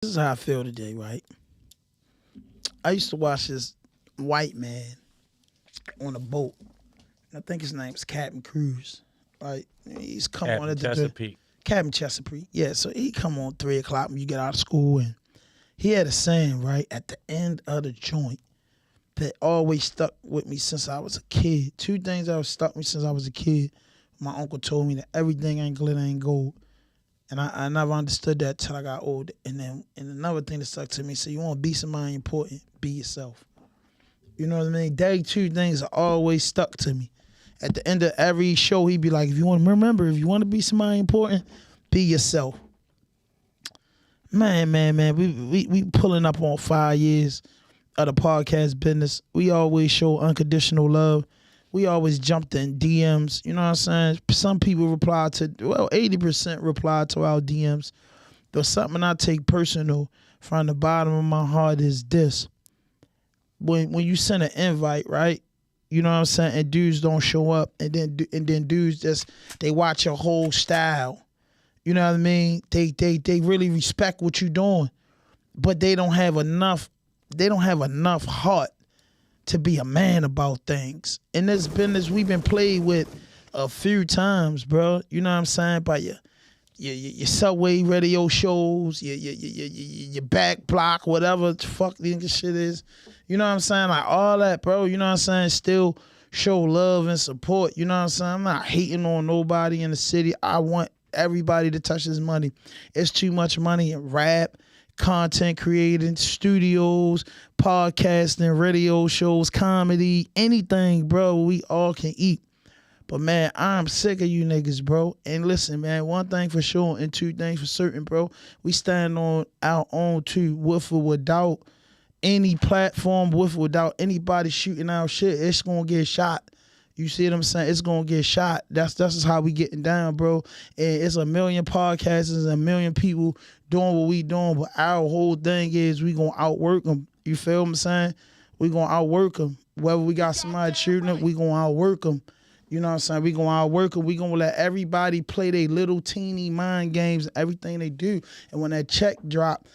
This is how I feel today, right? I used to watch this white man on a boat. I think his name's Captain Cruz, right? He's come on Captain at the Chesapeake. Captain Chesapeake. Yeah, so he come on 3 o'clock when you get out of school, and he had a saying, right, at the end of the joint that always stuck with me since I was a kid. 2 things that have stuck me since I was a kid. My uncle told me that everything ain't glitter, ain't gold. And I never understood that till I got older. And another thing that stuck to me, so you want to be somebody important, be yourself. You know what I mean? They 2 things are always stuck to me. At the end of every show, he'd be like, if you want to be somebody important, be yourself. Man, we pulling up on 5 years of the podcast business. We always show unconditional love. We always jumped in DMs. You know what I'm saying? Some people reply to, 80% reply to our DMs. But something I take personal from the bottom of my heart is this. When you send an invite, right? You know what I'm saying? And dudes don't show up. And then dudes they watch your whole style. You know what I mean? They really respect what you're doing. But they don't have enough heart to be a man about things. In this business, we've been played with a few times, bro. You know what I'm saying? By your subway radio shows, your back block, whatever the fuck the shit is. You know what I'm saying? Like all that, bro. You know what I'm saying? Still show love and support. You know what I'm saying? I'm not hating on nobody in the city. I want everybody to touch this money. It's too much money in rap, content creating, studios, podcasting, radio shows, comedy, anything, bro. We all can eat. But, man, I'm sick of you niggas, bro. And listen, man, 1 thing for sure and 2 things for certain, bro. We stand on our own, too, with or without any platform, with or without anybody shooting our shit. It's going to get shot. You see what I'm saying? It's going to get shot. That's just how we getting down, bro. And it's a million podcasters and a million people doing what we doing. But our whole thing is we going to outwork them. You feel what I'm saying? We going to outwork them. Whether we got somebody shooting them, we going to outwork them. You know what I'm saying? We going to outwork them. We going to let everybody play their little teeny mind games and everything they do. And when that check drop,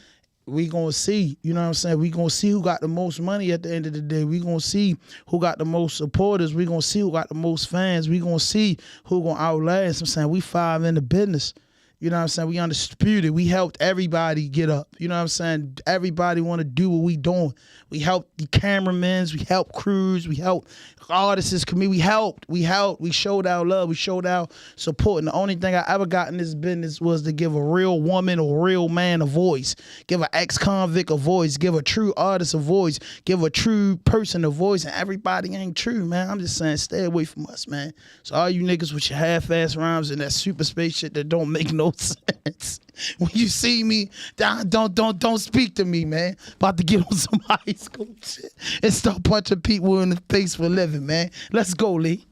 we gonna see, you know what I'm saying? We gonna see who got the most money at the end of the day. We gonna see who got the most supporters. We gonna see who got the most fans. We gonna see who gonna outlast. I'm saying we 5 in the business. You know what I'm saying? We undisputed. We helped everybody get up. You know what I'm saying? Everybody want to do what we doing. We helped the cameramans. We helped crews. We helped artists. We helped. We showed our love. We showed our support. And the only thing I ever got in this business was to give a real woman or real man a voice. Give an ex-convict a voice. Give a true artist a voice. Give a true person a voice. And everybody ain't true, man. I'm just saying, stay away from us, man. So all you niggas with your half-ass rhymes and that super space shit that don't make no sense. When you see me, don't speak to me, man. About to get on some high school shit and start punching people in the face for a living, man. Let's go, Lee.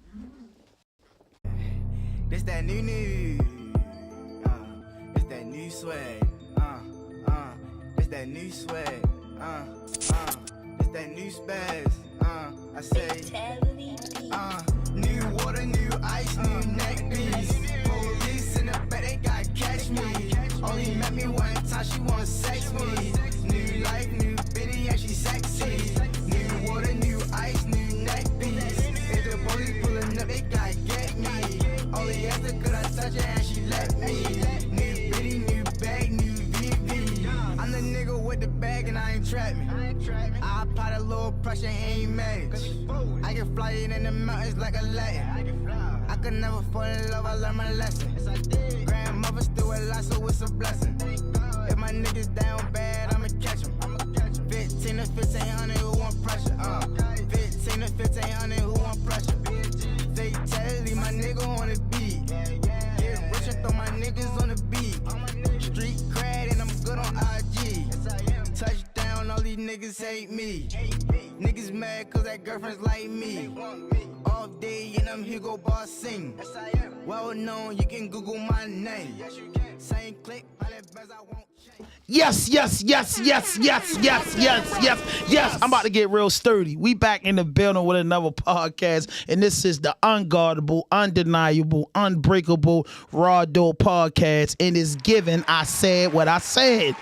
This that new. It's that new swag. It's that new swag. It's that new spaz. I say, new water, new ice, new neck piece. Police in the back, they gotta catch me. Only met me 1 time, she wanna sex me. New life, new bitty, and she sexy. New water, new ice, new neck piece. If the police pulling up, they gotta get me. Only after could I touch her and she let me. New bitty, new bag, new VV. I'm the nigga with the bag and I ain't trap me. I apply the little pressure, ain't match. I can fly it in the mountains like a Latin. I could never fall in love, I learned my lesson. Grandmother still alive, so it's a blessing. If my niggas down bad, I'ma catch them. 15 to 1500, who want pressure? 15 to 1500, who want pressure? Fatality, my nigga on the beat. Get rich and throw my niggas on the beat. Street cred and I'm good on IG. Touchdown, all these niggas hate me. Niggas mad cause that girlfriend's like me. All day and I'm Hugo Boss sing. Well known, you can Google my name. Same click, all that best I won't change. Yes. I'm about to get real sturdy. We back in the building with another podcast, and this is the unguardable, undeniable, unbreakable RawDope Podcast. And it's given I said what I said.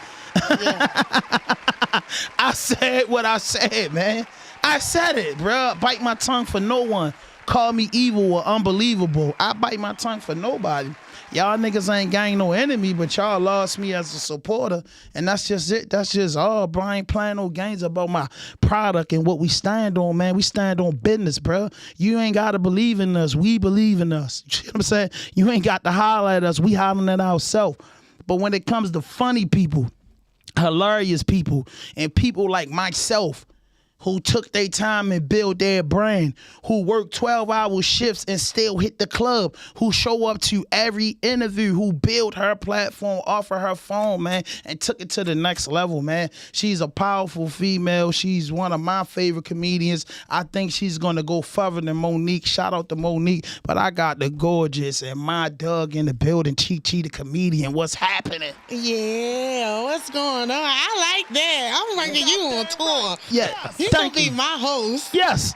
I said what I said, man. I said it, bro. Bite my tongue for no one. Call me evil or unbelievable. I bite my tongue for nobody. Y'all niggas ain't gang no enemy, but y'all lost me as a supporter. And that's just it. That's just all. Bro, I ain't playing no games about my product and what we stand on, man. We stand on business, bro. You ain't got to believe in us. We believe in us. You know what I'm saying? You ain't got to holler at us. We hollering at ourselves. But when it comes to funny people, hilarious people, and people like myself, who took their time and build their brand, who work 12-hour shifts and still hit the club, who show up to every interview, who build her platform off of her phone, man, and took it to the next level, man. She's a powerful female. She's one of my favorite comedians. I think she's going to go further than Monique. Shout out to Monique. But I got the gorgeous and my Doug in the building, Cheche the comedian. What's happening? Yeah, what's going on? I like that. I'm bringing you on tour. Yeah. You gonna be my host. Yes.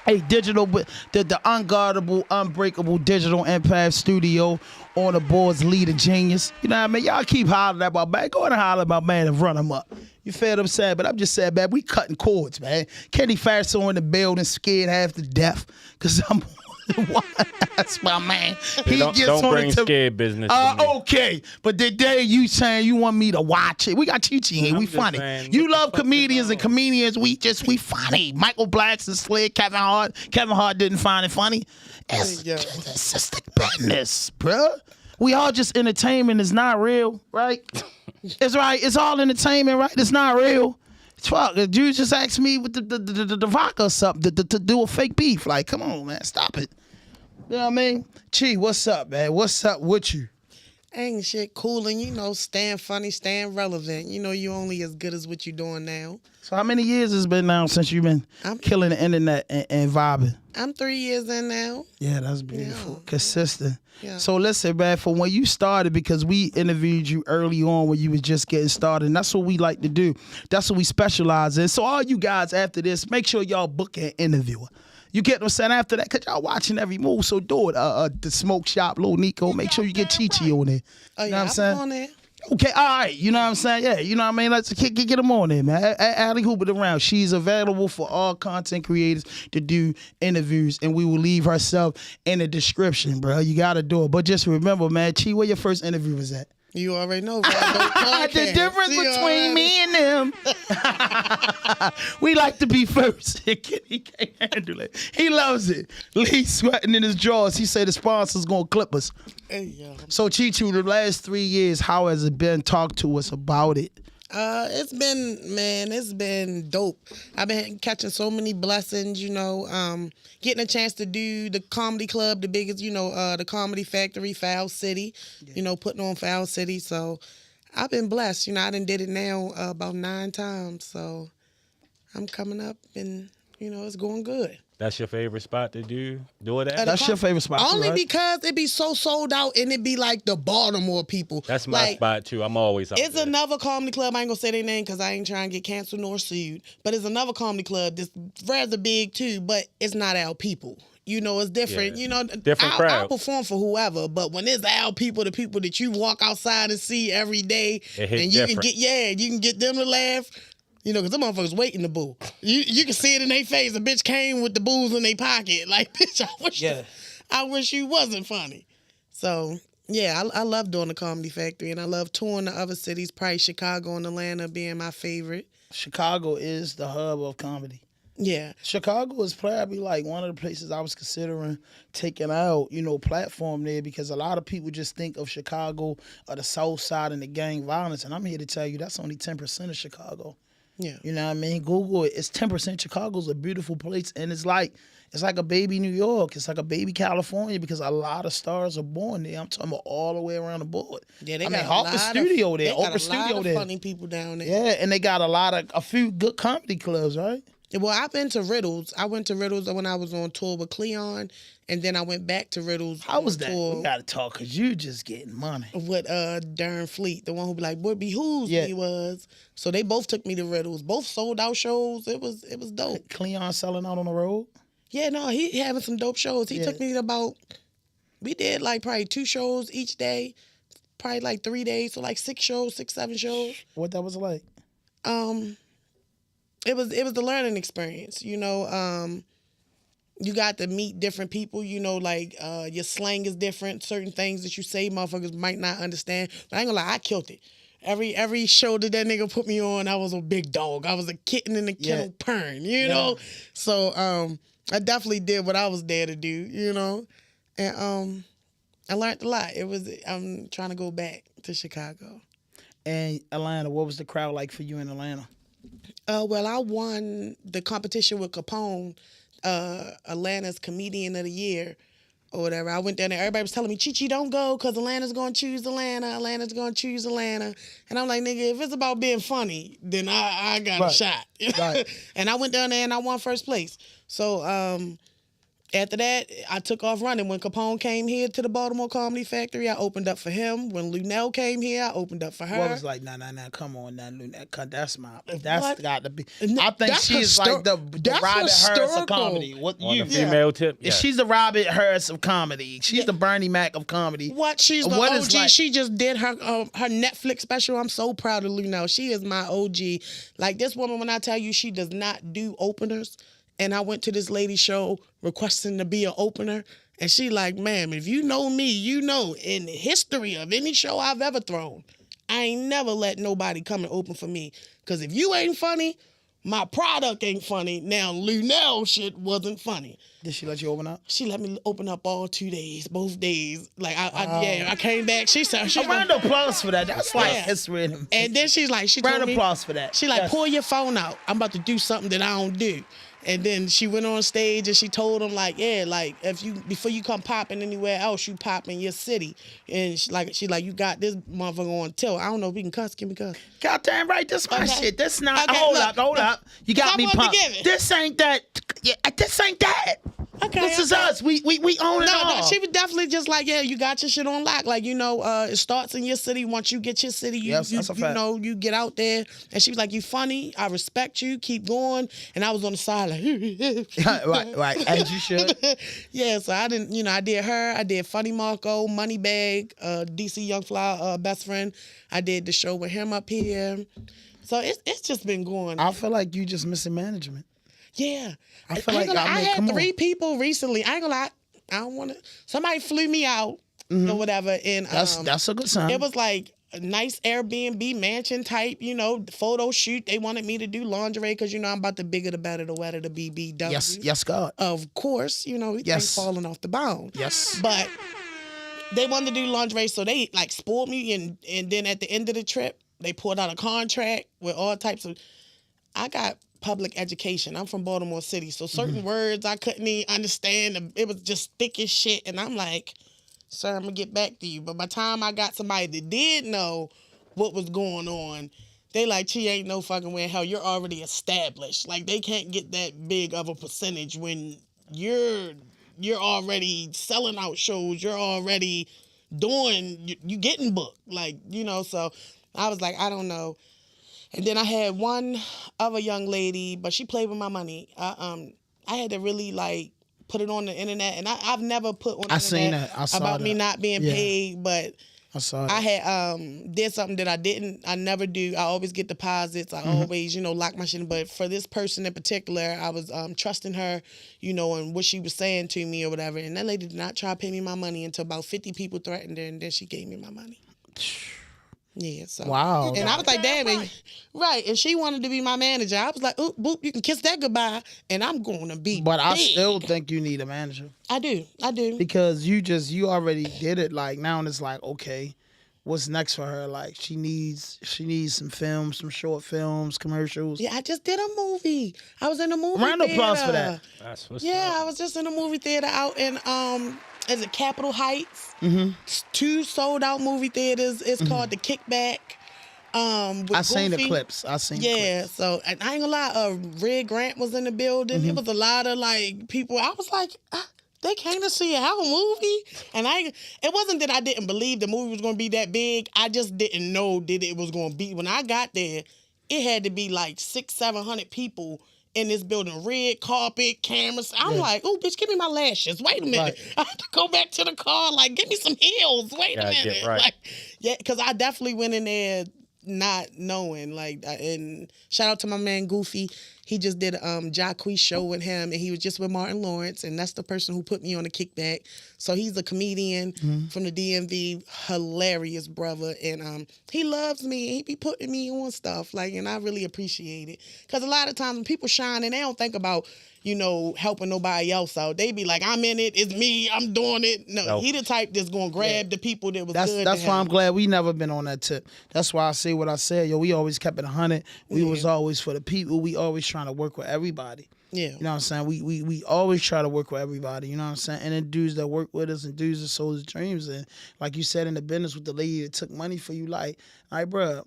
Hey, digital, the unguardable, unbreakable digital empath studio on the boards, leader genius. You know what I mean? Y'all keep hollering at my man. Go ahead and holler at my man and run him up. You feel what I'm saying? But I'm just saying, man, we cutting cords, man. Kenny Fashon in the building, scared half to death, because I'm... That's my man. He don't bring scared business. Okay, but the day you saying you want me to watch it, we got Cheche here. We funny. Saying, you love comedians and comedians. We funny. Michael Blackson, Slick, Kevin Hart. Kevin Hart didn't find it funny. It's just the business, bro. We all just entertainment. It's not real, right? It's right. It's all entertainment, right? It's not real. Fuck, the dude just asked me with the vodka or something to do a fake beef. Like, come on, man, stop it. You know what I mean? Chi, what's up, man? What's up with you? Ain't shit cool, and staying funny, staying relevant. You only as good as what you doing now. So how many years has it been now since you've been killing the internet and vibing? I'm 3 years in now. Yeah, that's beautiful. Yeah. Consistent. Yeah. So listen, man, from when you started, because we interviewed you early on when you was just getting started, and that's what we like to do. That's what we specialize in. So all you guys after this, make sure y'all book an interviewer. You get what I'm saying after that, because y'all watching every move, so do it. The Smoke Shop, Lil Nico, make sure you get Cheche on there. Oh, you know what I'm saying? On there. Okay, all right. You know what I'm saying? Yeah, you know what I mean? Let's get them on there, man. Allie Hoop it around. She's available for all content creators to do interviews, and we will leave herself in the description, bro. You got to do it. But just remember, man, Chi, where your first interview was at? You already know. The difference between me and them. We like to be first. He can't handle it. He loves it. Lee sweating in his drawers. He said the sponsor's going to clip us. Hey, yo. So, Cheche, the last 3 years, how has it been? Talk to us about it. It's been dope. I've been catching so many blessings, getting a chance to do the comedy club, the biggest, the Comedy Factory, Foul City, putting on Foul City. So I've been blessed. I done did it now about 9 times. So I'm coming up and, it's going good. That's your favorite spot to do it at? That's your favorite spot, only right? because it be so sold out and it be like the Baltimore people. That's my spot too. I'm always out It's there. another comedy club. I ain't gonna say their name because I ain't trying to get canceled nor sued. But it's another comedy club that's rather big too, but it's not our people. It's different. Yeah. Different crowd. I'll perform for whoever, but when it's our people, the people that you walk outside and see every day, and you can get them to laugh. Because them motherfuckers waiting to boo. You can see it in their face. The bitch came with the booze in their pocket. Like, bitch, I wish you wasn't funny. So, yeah, I love doing the Comedy Factory, and I love touring the other cities, probably Chicago and Atlanta being my favorite. Chicago is the hub of comedy. Yeah. Chicago is probably like one of the places I was considering taking out, platform there, because a lot of people just think of Chicago or the South Side and the gang violence, and I'm here to tell you that's only 10% of Chicago. Yeah. You know what I mean? Google it. It's 10%. Chicago's a beautiful place, and it's like a baby New York. It's like a baby California, because a lot of stars are born there. I'm talking about all the way around the board. Yeah, they got Harper Studio there, Oprah Studio there. Funny people down there. Yeah, and they got a few good comedy clubs, right? Well, I've been to Riddles. I went to Riddles when I was on tour with Cleon, and then I went back to Riddles. How was that? Tour We gotta talk, because you just getting money. with Darren Fleet, the one who be like, boy, behooves me was. So they both took me to Riddles. Both sold out shows. It was dope. Cleon selling out on the road? Yeah, no, he having some dope shows. He took me to we did like probably 2 shows each day. probably like 3 days, so like 6, 7 shows. What that was like? It was the learning experience, you know. You got to meet different people, you know, like your slang is different. Certain things that you say, motherfuckers might not understand. But I ain't gonna lie, I killed it. Every show that nigga put me on, I was a big dog. I was a kitten in the kennel purring, you know? So I definitely did what I was there to do, you know? And I learned a lot. I'm trying to go back to Chicago. And Atlanta, what was the crowd like for you in Atlanta? Well, I won the competition with Capone, Atlanta's Comedian of the Year or whatever. I went down there. Everybody was telling me, Cheche, don't go because Atlanta's going to choose Atlanta. Atlanta's going to choose Atlanta. And I'm like, nigga, if it's about being funny, then I got a shot. Right. And I went down there and I won first place. So after that, I took off running. When Capone came here to the Baltimore Comedy Factory, I opened up for him. When Lunell came here, I opened up for her. Well, I was like, nah, come on, now, Lunell, that's got to be. I think she's like the Robert Harris of comedy. What on you? The female tip, yeah. She's the Robert Harris of comedy. She's the Bernie Mac of comedy. What? She's the OG. Like, she just did her Netflix special. I'm so proud of Lunell. She is my OG. Like this woman, when I tell you, she does not do openers. And I went to this lady's show requesting to be an opener. And she like, ma'am, if you know me, you know in the history of any show I've ever thrown, I ain't never let nobody come and open for me. Because if you ain't funny, my product ain't funny. Now, Lunell shit wasn't funny. Did she let you open up? She let me open up all 2 days, both days. Like, I came back. She said, a round of applause for that. That's like history. And then she's like, round of applause for that. She like, pull your phone out. I'm about to do something that I don't do. And then she went on stage and she told him like, like before you come popping anywhere else, you pop in your city. And she like, you got this motherfucker on tilt. I don't know if we can cuss. Can we cuss? Goddamn right, this my shit. This not. Okay, hold up. You got me pumped. This ain't that. Yeah, this ain't that. Okay, this is us. We own it all. No, she was definitely just like, you got your shit on lock. Like, you know, it starts in your city. Once you get your city, you know, you get out there. And she was like, you funny. I respect you. Keep going. And I was on the side like, right, as you should. Yeah, so I didn't, you know, I did her. I did Funny Marco, Moneybag, DC Young Fly, best friend. I did the show with him up here. So it's just been going. I feel like you just missing management. Yeah. I feel like I had 3 people recently. I ain't gonna lie. I don't want to. Somebody flew me out or whatever. And that's a good sign. It was like a nice Airbnb mansion type, you know, photo shoot. They wanted me to do lingerie because, you know, I'm about the bigger, the better, the wetter, the BBW. Yes, God. Of course, you know, things falling off the bone. Yes. But they wanted to do lingerie, so they like spoiled me. And then at the end of the trip, they pulled out a contract with all types of. I got public education. I'm from Baltimore City, so certain words I couldn't even understand. It was just thick as shit, and I'm like, sir, I'm gonna get back to you. But by the time I got somebody that did know what was going on, they like, she ain't no fucking way in hell. You're already established. Like, they can't get that big of a percentage when you're already selling out shows. You're already doing, you getting booked. Like, you know, so I was like, I don't know. And then I had one other young lady, but she played with my money. I had to really like put it on the internet, and I've never put on the internet about me not being paid, but I saw it. I had did something that I never do. I always get deposits. I always, you know, lock my shit in. But for this person in particular, I was trusting her, you know, and what she was saying to me or whatever. And that lady did not try to pay me my money until about 50 people threatened her, and then she gave me my money. Yeah, so. Wow. And I was like, damn it. Right. And she wanted to be my manager. I was like, oop, boop, you can kiss that goodbye, and I'm going to be But big. I still think you need a manager. I do. Because you already did it. Like, now it's like, okay, what's next for her? Like, she needs some films, some short films, commercials. Yeah, I just did a movie. I was in a movie Round of applause for that. That's what's I was just in a movie theater out in is it Capitol Heights? 2 sold out movie theaters. It's called The Kickback. I seen the clips. Yeah, so and I ain't gonna lie, Red Grant was in the building. It was a lot of like people. I was like, they came to see our movie, and it wasn't that I didn't believe the movie was gonna be that big. I just didn't know that it was gonna be. When I got there, it had to be like 600-700 people in this building, red carpet, cameras. I'm like, oh, bitch, give me my lashes. Wait a minute. Right. I have to go back to the car. Like, give me some heels. Wait a minute. Right. Like, yeah, because I definitely went in there not knowing. Like, and shout out to my man Goofy. He just did a Jacquees show with him, and he was just with Martin Lawrence, and that's the person who put me on the kickback. So he's a comedian from the DMV, hilarious brother, and he loves me. He be putting me on stuff, like, and I really appreciate it. Because a lot of times when people shine, and they don't think about, helping nobody else out. They be like, I'm in it, it's me, I'm doing it. No, he the type that's going to grab the people that was good. That's why I'm glad we never been on that tip. That's why I say what I said. Yo, we always kept it 100. We was always for the people. We always trying to work with everybody. Yeah. You know what I'm saying? We always try to work with everybody, you know what I'm saying? And then dudes that work with us and dudes that sold us dreams. And like you said in the business with the lady that took money for you, like bro,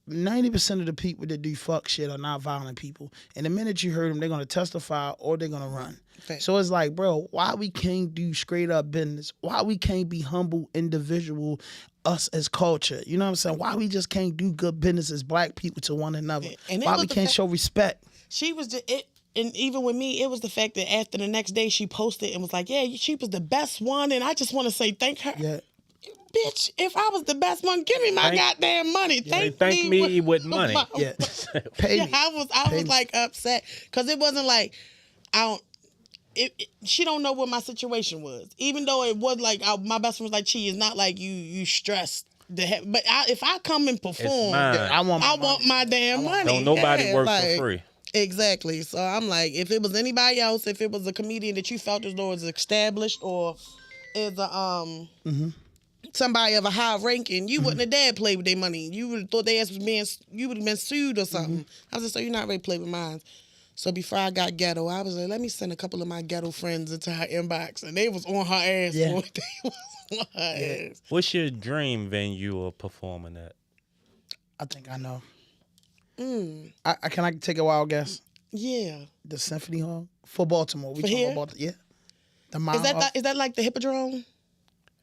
90% of the people that do fuck shit are not violent people. And the minute you heard them, they're going to testify or they're going to run. Okay. So it's like, bro, why we can't do straight up business? Why we can't be humble individual, us as culture? You know what I'm saying? Why we just can't do good business as black people to one another? And why we can't show respect? She was and even with me, it was the fact that after the next day she posted and was like, yeah, she was the best one. And I just want to say thank her. Yeah. Bitch, if I was the best one, give me my goddamn money. Thank me with money. Yeah. Pay me. I was like upset because it wasn't like she don't know what my situation was. Even though it was like my best friend was like, "Chi, it's not like you stressed." But if I come and perform, I want my damn money. Don't nobody work for free. Exactly. So I'm like, if it was anybody else, if it was a comedian that you felt as though is established or is a somebody of a high ranking, you wouldn't have dared play with their money. You would have thought their ass was you would have been sued or something. I was like, so you're not ready to play with mine. So before I got ghetto, I was like, let me send a couple of my ghetto friends into her inbox, and they was on her ass. Yeah. Boy. They was on her ass. What's your dream venue of performing at? I think I know. Can I take a wild guess? Yeah. The Symphony Hall for Baltimore. We talking about yeah. Is that like the Hippodrome?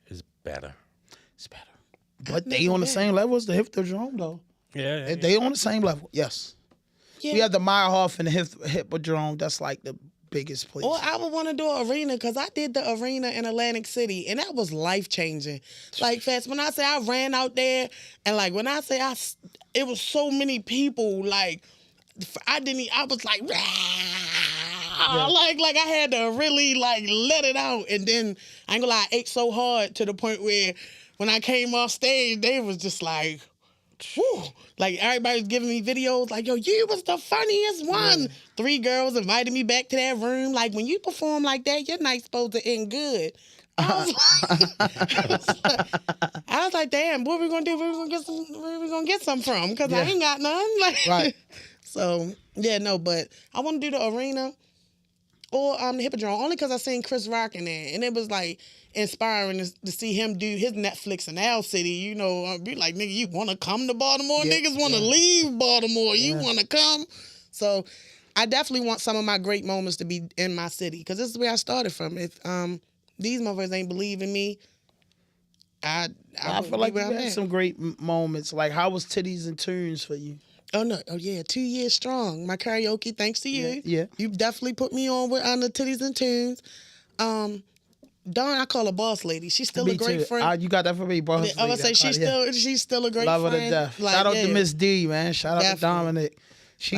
It's better. It's better. But they on the same level as the Hippodrome, though. Yeah. They on the same level. Yes. Yeah. We have the Meyerhoff and the Hippodrome. That's like the biggest place. Or I would want to do an arena because I did the arena in Atlantic City, and that was life-changing. Like, Fats, when I say I ran out there, and like when I say it was so many people, like, I was like, like I had to really like let it out. And then I ain't gonna lie, I ate so hard to the point where when I came off stage, they was just like, whew. Like everybody was giving me videos like, yo, you was the funniest one. Yeah. 3 girls invited me back to that room. Like, when you perform like that, your night's supposed to end good. I was like, damn, what we gonna do? Where we gonna get some from? Because I ain't got none. Like, right. So yeah, no, but I want to do the arena or the Hippodrome only because I seen Chris Rock in there, and it was like inspiring to see him do his Netflix in our city. You know, I'd be like, nigga, you want to come to Baltimore? Yeah, niggas want to leave Baltimore. You want to come? So I definitely want some of my great moments to be in my city because this is where I started from. If these motherfuckers ain't believe in me, I feel like you had some great moments. Like, how was Titties and Tunes for you? Oh, no. Oh, yeah. 2 years strong. My karaoke, thanks to you. Yeah. You definitely put me on the Titties and Tunes. Dawn, I call her boss lady. She's still a great friend. You got that for me, boss lady. I would say she's still a great friend. Love her to death. Like, shout out to Miss D, man. Shout out to Dominic. She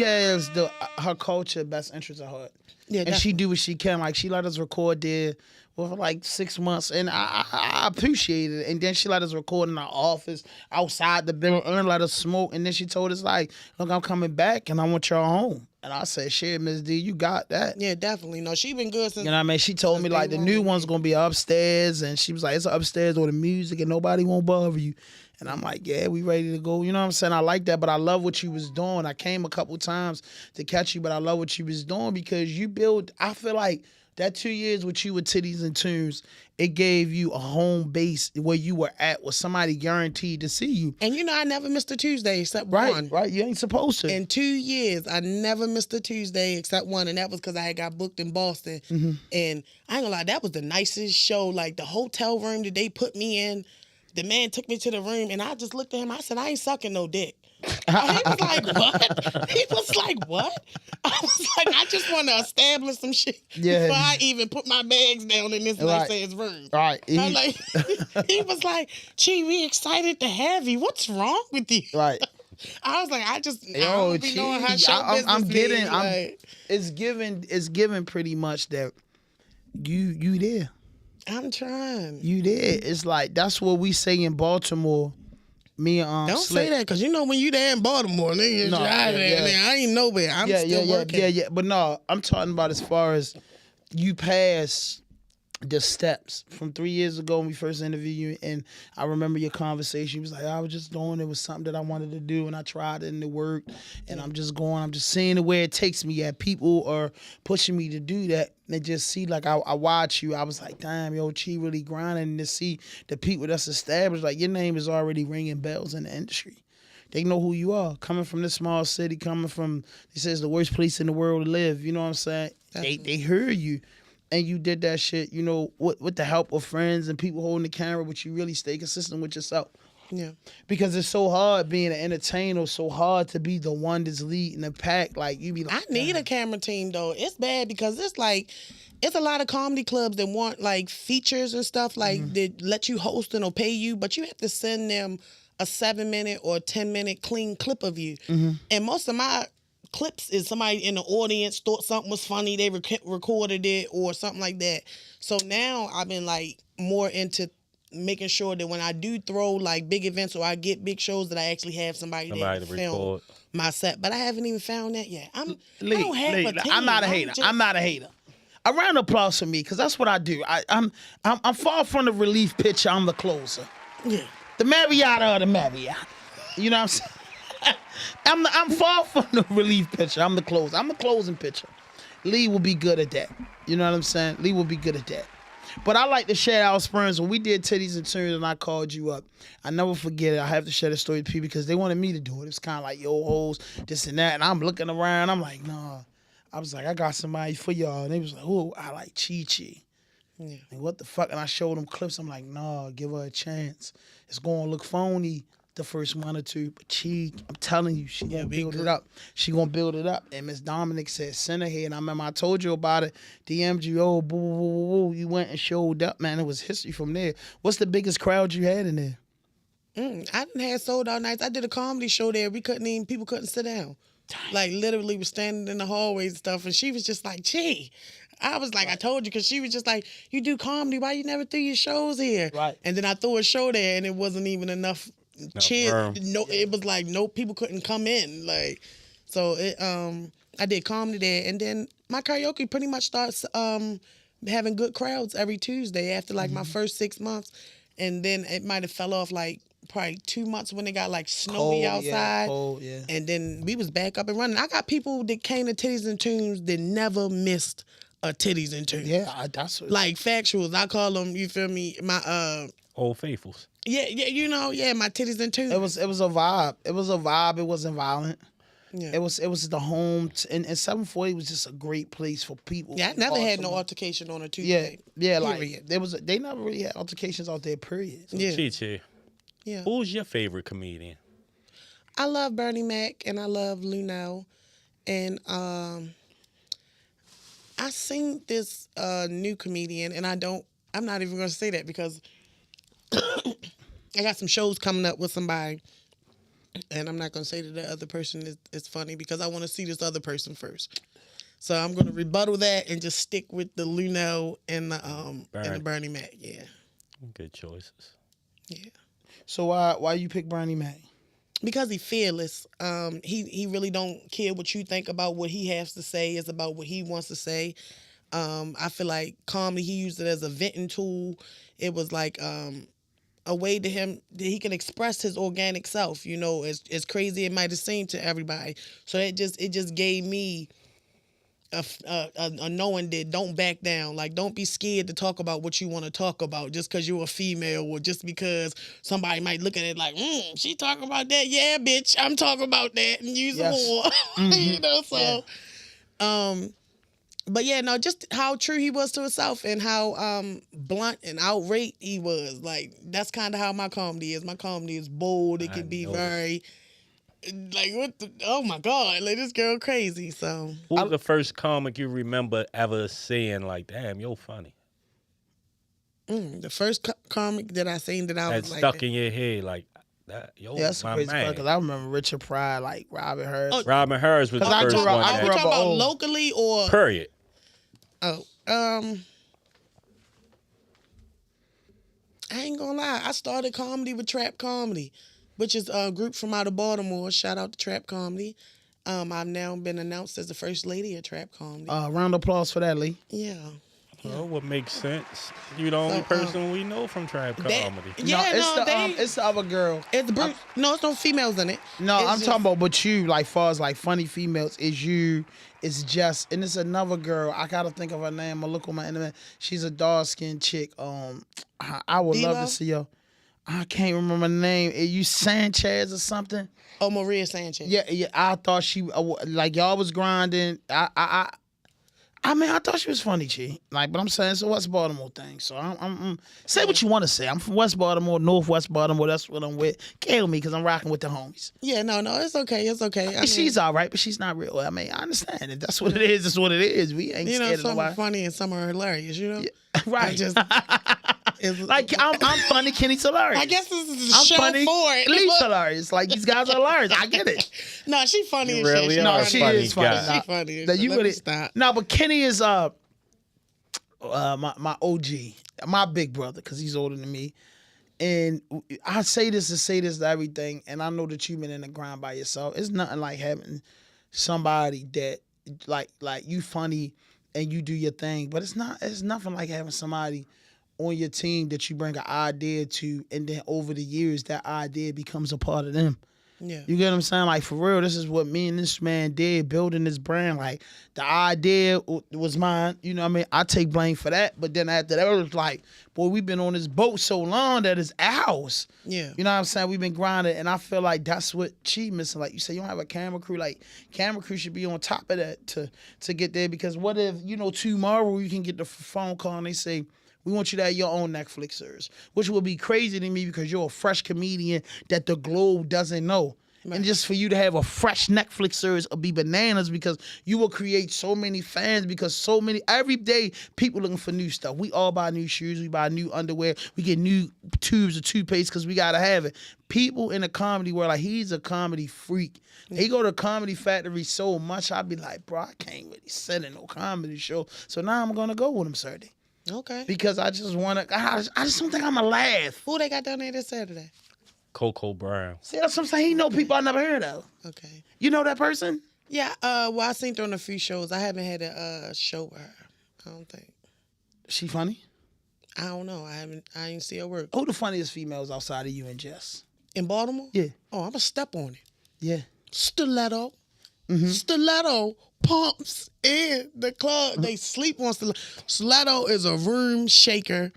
has her culture best interest at heart. Yeah, and she do what she can. Like, she let us record there for like 6 months, and I appreciate it. And then she let us record in our office outside the building and let us smoke. And then she told us, like, look, I'm coming back and I want y'all home. And I said, shit, Miss D, you got that. Yeah, definitely. No, she been good since. You know what I mean? She told me, like, the new one's going to be upstairs. And she was like, it's upstairs with the music and nobody won't bother you. And I'm like, yeah, we ready to go. You know what I'm saying? I like that, but I love what you was doing. I came a couple times to catch you, but I love what you was doing because I feel like that 2 years with you with Titties and Tunes, it gave you a home base where you were at with somebody guaranteed to see you. And you know, I never missed a Tuesday except one. Right, you ain't supposed to. In 2 years, I never missed a Tuesday except one, and that was because I had got booked in Boston. Mm-hmm. And I ain't gonna lie, that was the nicest show. Like, the hotel room that they put me in, the man took me to the room, and I just looked at him. I said, I ain't sucking no dick. He was like, what? He was like, what? I was like, I just want to establish some shit before I even put my bags down in this nice ass room. Right. He was like, Chi, we excited to have you. What's wrong with you? Right. I was like, I don't be knowing how show business it's given pretty much that you there. I'm trying. You there. It's like, that's what we say in Baltimore. Me and Don't say that, because you know when you there in Baltimore, nigga, I ain't nowhere. I'm still working. Yeah. But no, I'm talking about as far as you pass the steps from 3 years ago when we first interviewed you, and I remember your conversation. You was like, I was just doing it was something that I wanted to do, and I tried it and it worked, and I'm just seeing it where it takes me at. People are pushing me to do that. They just see, like, I watch you. I was like, damn, yo, Chi really grinding, and to see the people that's established, like, your name is already ringing bells in the industry. They know who you are. Coming from this small city, coming from, they say it's the worst place in the world to live. You know what I'm saying? They heard you. And you did that shit, you know, with the help of friends and people holding the camera, but you really stay consistent with yourself. Yeah. Because it's so hard being an entertainer, so hard to be the one that's leading the pack. Like, you be like, I need a camera team, though. It's bad because it's like, it's a lot of comedy clubs that want, like, features and stuff, like, that let you host and or pay you, but you have to send them a 7-minute or 10-minute clean clip of you. And most of my clips is somebody in the audience thought something was funny, they recorded it or something like that. So now I've been like more into making sure that when I do throw like big events or I get big shows, that I actually have somebody there to film my set. But I haven't even found that yet. I'm not a hater. I'm not a hater. A round of applause for me, because that's what I do. I'm far from the relief pitcher. I'm the closer. Yeah. The Mariota or the Marriott. You know what I'm saying? I'm far from the relief pitcher. I'm the closer. I'm the closing pitcher. Lee will be good at that. You know what I'm saying? Lee will be good at that. But I like to share our experience. When we did Titties and Tunes and I called you up, I never forget it. I have to share the story with people because they wanted me to do it. It's kind of like, yo, hoes, this and that. And I'm looking around. I'm like, nah. I was like, I got somebody for y'all. And they was like, oh, I like Cheche. Yeah. And what the fuck? And I showed them clips. I'm like, nah, give her a chance. It's going to look phony the first one or two, but I'm telling you, she gonna build it up. She gonna build it up. And Miss Dominic said, send her here. And I remember I told you about it. DM'd you, oh, boo, boo, boo, boo. You went and showed up, man. It was history from there. What's the biggest crowd you had in there? I didn't have sold out nights. I did a comedy show there. People couldn't sit down. Dang. Like literally was standing in the hallways and stuff. And she was just like, gee. I was like, I told you, because she was just like, you do comedy, why you never threw your shows here? Right. And then I threw a show there and it wasn't even enough chairs. It was like people couldn't come in. Like, so I did comedy there, and then my karaoke pretty much starts having good crowds every Tuesday after like my first 6 months, and then it might have fell off like probably 2 months when it got like snowy outside. Cold, and then we was back up and running. I got people that came to Titties and Tunes that never missed a Titties and Tunes. Yeah, that's what... like factuals. I call them. You feel me? My Old faithfuls. Yeah, you know, my Titties and Tunes. It was a vibe. It was a vibe. It wasn't violent. Yeah. It was the home, and 740 was just a great place for people. Yeah, I never had no altercation on a Tuesday. Yeah, like they never really had altercations out there. Period. So, Cheche, who's your favorite comedian? I love Bernie Mac and I love Luno, and I seen this new comedian, and I'm not even gonna say that because I got some shows coming up with somebody, and I'm not going to say that the other person is funny because I want to see this other person first. So I'm going to rebuttal that and just stick with the Luno and the Bernie Mac. Yeah. Good choices. Yeah. So why you pick Bernie Mac? Because he's fearless. He really don't care what you think about what he has to say. It's about what he wants to say. I feel like comedy, he used it as a venting tool. It was like a way to him that he can express his organic self, you know, as crazy it might have seemed to everybody. So it just gave me a knowing that don't back down. Like, don't be scared to talk about what you want to talk about just because you're a female or just because somebody might look at it like, she talking about that. Yeah, bitch, I'm talking about that, and use a whore. You know, so but yeah, no, just how true he was to himself and how blunt and outright he was. Like, that's kind of how my comedy is. My comedy is bold. It can be very Like, what the, oh my God, like, this girl crazy, so. Who was the first comic you remember ever saying, like, damn, you're funny? The first comic that I seen that I was like. Stuck in your head, like, that, yo, yeah, that's my crazy man. Because I remember Richard Pryor, like Robin Harris. Oh, Robin Harris was the first one. Are we talking about locally or? Period. Oh, I ain't gonna lie. I started comedy with Trap Comedy, which is a group from out of Baltimore. Shout out to Trap Comedy. I've now been announced as the first lady of Trap Comedy. Round of applause for that, Lee. Yeah. Well, what makes sense? You're the only person we know from Trap Comedy. It's the other girl. It's Bruce. No, it's no females in it. No, I'm talking about, but you, like, far as like funny females, is you. It's just, and it's another girl. I gotta think of her name. I look on my internet. She's a dark skinned chick. I would love to see her. I can't remember the name. Are you Sanchez or something? Oh, Maria Sanchez. Yeah. I thought she like y'all was grinding. I mean, I thought she was funny, Chi. Like, but I'm saying it's a West Baltimore thing. So I'm say what you want to say. I'm from West Baltimore, Northwest Baltimore. That's what I'm with. Kill me because I'm rocking with the homies. Yeah, no, it's okay. It's okay. I mean, she's all right, but she's not real. I mean, I understand. If that's what it is, it's what it is. We ain't scared of nobody. Some are funny and some are hilarious, you know? Yeah, right. Like, I'm funny, Kenny's hilarious. I guess this is a show funny, for it. Lee's hilarious. Like, these guys are hilarious. I get it. No, she funny as really shit. No, she is funny. She funny. That you Let me really stop. No, but Kenny is my OG, my big brother, because he's older than me. And I say this to everything, and I know that you've been in the grind by yourself. It's nothing like having somebody that like you funny and you do your thing, but it's nothing like having somebody on your team that you bring an idea to, and then over the years that idea becomes a part of them. Yeah. You get what I'm saying? Like, for real, this is what me and this man did, building this brand. Like, the idea was mine. You know what I mean? I take blame for that. But then after that, it was like, boy, we've been on this boat so long that it's ours. Yeah. You know what I'm saying? We've been grinding, and I feel like that's what she missing. Like you say, you don't have a camera crew. Like, camera crew should be on top of that to get there. Because what if, tomorrow you can get the phone call and they say, we want you to have your own Netflix series, which will be crazy to me because you're a fresh comedian that the globe doesn't know. Right. And just for you to have a fresh Netflix series will be bananas because you will create so many fans because every day people looking for new stuff. We all buy new shoes. We buy new underwear. We get new tubes of toothpaste because we got to have it. People in the comedy world, like, he's a comedy freak. He go to Comedy Factory so much, I'd be like, bro, I can't really sit in no comedy show. So now I'm going to go with him Saturday. Okay. Because I just want to, I just don't think I'm going to laugh. Who they got down there this Saturday? Coco Brown. See, that's what I'm saying. He know people I never heard of. Okay. You know that person? Yeah. Well, I seen her on a few shows. I haven't had a show with her. I don't think. She funny? I don't know. I ain't see her work. Who the funniest females outside of you and Jess? In Baltimore? Yeah. Oh, I'm going to step on it. Yeah. Stiletto. Mm-hmm. Stiletto pumps in the club. They sleep on Stiletto. Stiletto is a room shaker.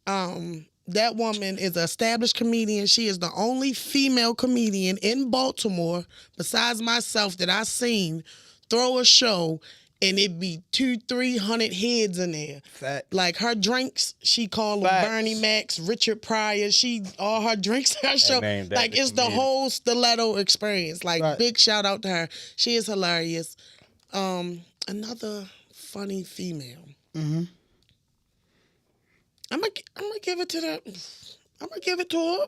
That woman is an established comedian. She is the only female comedian in Baltimore, besides myself, that I seen throw a show and it be 200-300 heads in there. Fact. Like, her drinks, she call them Bernie Macs, Richard Pryor. All her drinks, her show. Like, it's the whole Stiletto experience. Like, big shout out to her. She is hilarious. Another funny female. Mm-hmm. I'm gonna give it to her.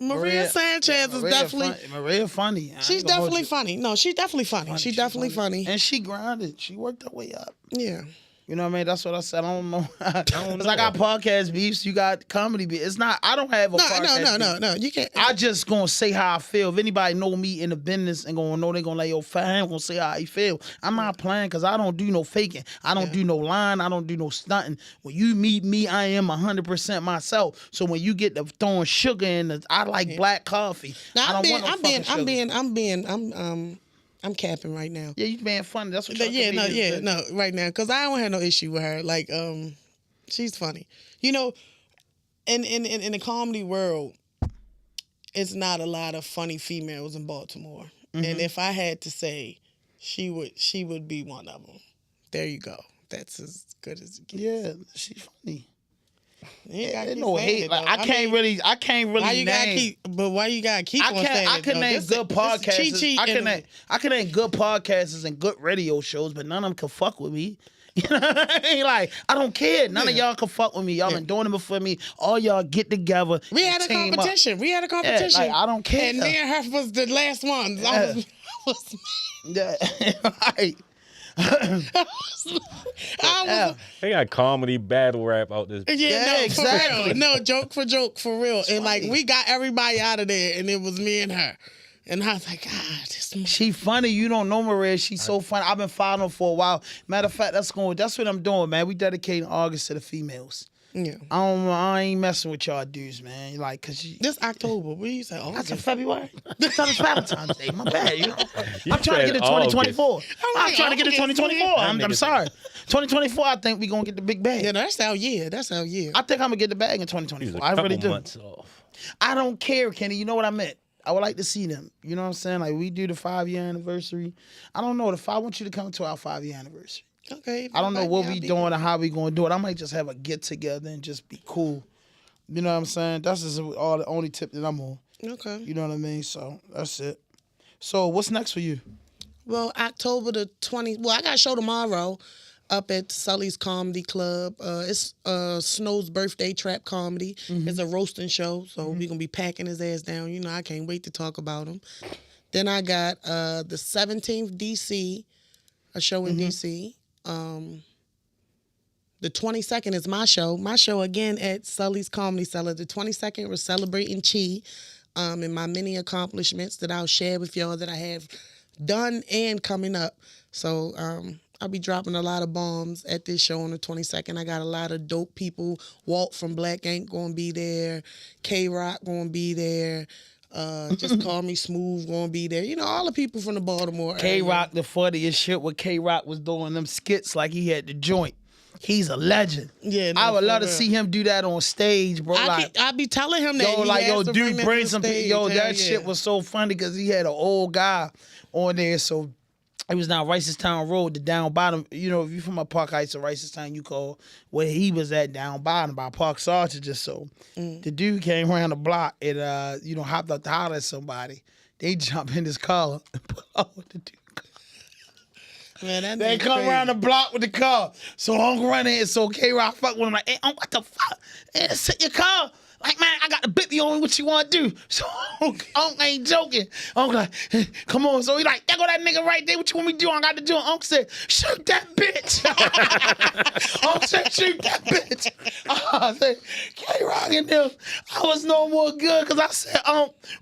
Maria Sanchez is definitely funny. She's definitely funny. No, she's definitely funny. She's definitely funny. And she grinded. She worked her way up. Yeah. You know what I mean? That's what I said. I don't know. Because I got podcast beefs. You got comedy beefs. It's not. I don't have a podcast beef. No. You can't. I just gonna say how I feel. If anybody know me in the business and gonna know, they gonna like, yo, Fashon gonna say how he feel. I'm not playing because I don't do no faking. I don't do no lying. I don't do no stunting. When you meet me, I am 100% myself. So when you get to throwing sugar in, I like black coffee. Now, I'm capping right now. Yeah, you being funny. That's what. Right now, because I don't have no issue with her. Like, she's funny. You know, in the comedy world, it's not a lot of funny females in Baltimore. Mm-hmm. And if I had to say, she would be one of them. There you go. That's as good as it gets. Yeah, she's funny. No hate. Like I can't really why you name. gotta keep? But why you gotta keep on saying I can name good podcasters. I can name good podcasters and good radio shows, but none of them can fuck with me. You know what I mean? Like, I don't care. None of y'all can fuck with me. Y'all been doing it before me. All y'all get together. We had a competition. Yeah, like, I don't care. And me and her was the last ones. Yeah. Right. They got comedy battle rap out this. Yeah, exactly. For real. No, joke for real. And like we got everybody out of there, and it was me and her. And I was like, God, this mother. She funny. You don't know Maria. She's so funny. I've been following her for a while. Matter of fact, that's what I'm doing, man. We dedicating August to the females. Yeah. I ain't messing with y'all dudes, man. Like, cause this October, what you say? That's in February. That's Valentine's Day. My bad. You know? I'm trying to get to 2024. I'm trying to get to 2024. I'm sorry. 2024. I think we gonna get the big bag. Yeah, that's our year. I think I'm gonna get the bag in 2024. I really do. Months off. I don't care, Kenny. You know what I meant. I would like to see them. You know what I'm saying? Like, we do the 5-year anniversary. I don't know. I want you to come to our 5-year anniversary. Okay. I don't know what we doing or how we going to do it. I might just have a get together and just be cool. You know what I'm saying? That's just the only tip that I'm on. Okay. You know what I mean? So, that's it. So, what's next for you? Well, October the 20th. Well, I got a show tomorrow up at Sully's Comedy Club. It's Snow's birthday trap comedy. Mm-hmm. It's a roasting show, so we're going to be packing his ass down. You know, I can't wait to talk about him. Then I got the 17th, D.C., a show in D.C., the 22nd is my show. My show, again, at Sully's Comedy Cellar. The 22nd, we're celebrating Chi and my many accomplishments that I'll share with y'all that I have done and coming up. So I'll be dropping a lot of bombs at this show on the 22nd. I got a lot of dope people. Walt from Black Ink going to be there. K-Rock going to be there. Just Call Me Smooth gonna be there. You know, all the people from the Baltimore area. K-Rock, the funniest shit what K-Rock was doing them skits like he had the joint. He's a legend. Yeah, I would love to see him do that on stage, bro. I be telling him that. Dude, bring some people. That shit was so funny because he had an old guy on there. So it was down Ricestown Road, the down bottom. You know, if you from a Park Heights or Ricestown, you call where he was at down bottom by Park Sargent. Just so the dude came around the block and hopped up to holler at somebody. They jump in his car and pull out with the dude. Man, they come around the block with the car. So Uncle run in. So K-Rock fuck with him like, hey, what the fuck? Hey, sit your car. Like, man, I got the bit on what you want to do. So Uncle ain't joking. Uncle like, hey, come on. So he like, there go that nigga right there. What you want me to do? I got to do it. Uncle said, shoot that bitch. Uncle said, shoot that bitch. I said, K-Rock and them, I was no more good because I said,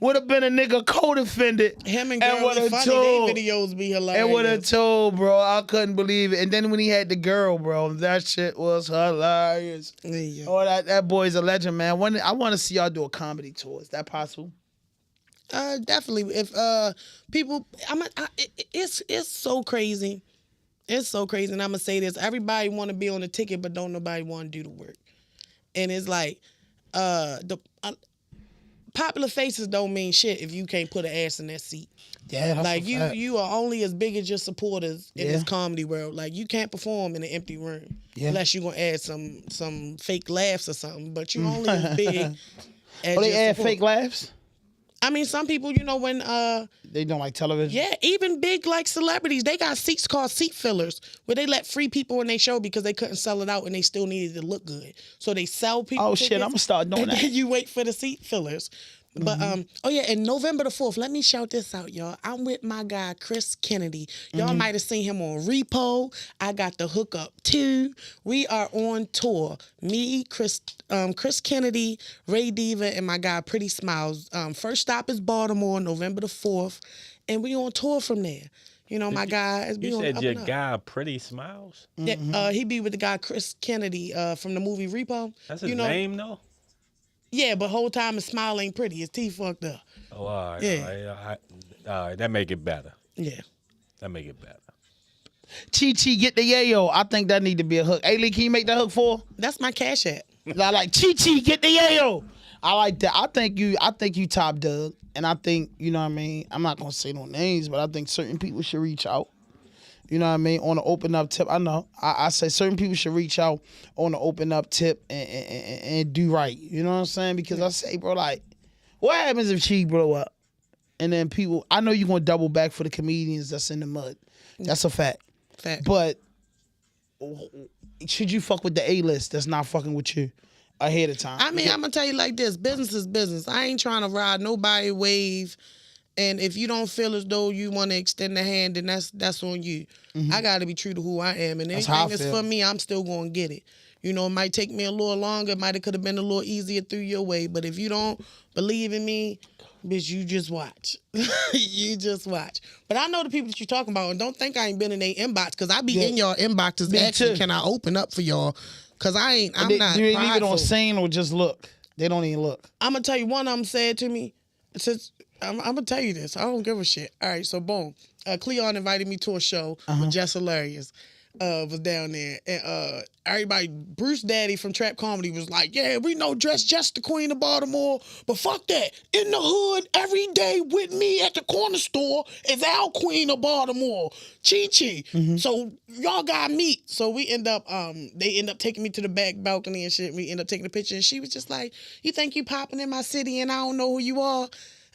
would have been a nigga co-defendant. Him and Girl was funny. Their videos be hilarious. And would have told, bro. I couldn't believe it. And then when he had the girl, bro, that shit was hilarious. Yeah. Oh, that boy's a legend, man. I want to see y'all do a comedy tour. Is that possible? Definitely. If people, it's so crazy. It's so crazy. And I'm gonna say this: everybody want to be on the ticket, but don't nobody want to do the work. And it's like the popular faces don't mean shit if you can't put an ass in that seat. Yeah, that's like a fact. You are only as big as your supporters in this comedy world. Like you can't perform in an empty room unless you're gonna add some fake laughs or something. But you only as big as they add fake laughs? I mean, some people, when they don't like television. Yeah, even big like celebrities, they got seats called seat fillers where they let free people in their show because they couldn't sell it out and they still needed to look good. So they sell people. Oh shit, I'm gonna start doing that. And then you wait for the seat fillers. But and November the 4th, let me shout this out, y'all. I'm with my guy Chris Kennedy. Y'all might have seen him on Repo. I got the hookup too. We are on tour. Me, Chris Kennedy, Ray Diva, and my guy Pretty Smiles. First stop is Baltimore, November the 4th, and we on tour from there. You know, my guy is. You said your guy Pretty Smiles? Yeah, he be with the guy Chris Kennedy from the movie Repo. That's his name, though? Yeah, but whole time his smile ain't pretty. His teeth fucked up. Oh, all right. Yeah. All right. That make it better. Yeah. That make it better. Chi get the yayo. I think that need to be a hook. Hey, Lee, can you make that hook for? That's my cash app. I like Chi get the yayo. I like that. I think you top dog. And I think, you know what I mean? I'm not gonna say no names, but I think certain people should reach out. You know what I mean? On an open up tip. I know. I say certain people should reach out on an open up tip and do right. You know what I'm saying? Because I say, bro, like, what happens if she blow up? And then people, I know you're going to double back for the comedians that's in the mud. That's a fact. But should you fuck with the A-list that's not fucking with you ahead of time? I mean, I'm going to tell you like this. Business is business. I ain't trying to ride nobody wave. And if you don't feel as though you want to extend the hand, then that's on you. Mm-hmm. I got to be true to who I am. And anything that's for me, I'm still going to get it. You know, it might take me a little longer. It might have could have been a little easier through your way. But if you don't believe in me, bitch, you just watch. You just watch. But I know the people that you're talking about, and don't think I ain't been in their inbox, because I be in y'all inboxes asking, can I open up for y'all? Because I'm not. Do they leave it on scene or just look? They don't even look. I'm going to tell you, one of them said to me, since I'm going to tell you this. I don't give a shit. All right, so boom. Cleon invited me to a show with Jess Hilarious. Was down there. And everybody, Bruce Daddy from Trap Comedy was like, yeah, we know Jess the Queen of Baltimore, but fuck that. In the hood, every day with me at the corner store is our Queen of Baltimore, Cheche. Mm-hmm. So y'all got meet. So we end up, they end up taking me to the back balcony and shit. We end up taking a picture, and she was just like, you think you popping in my city and I don't know who you are?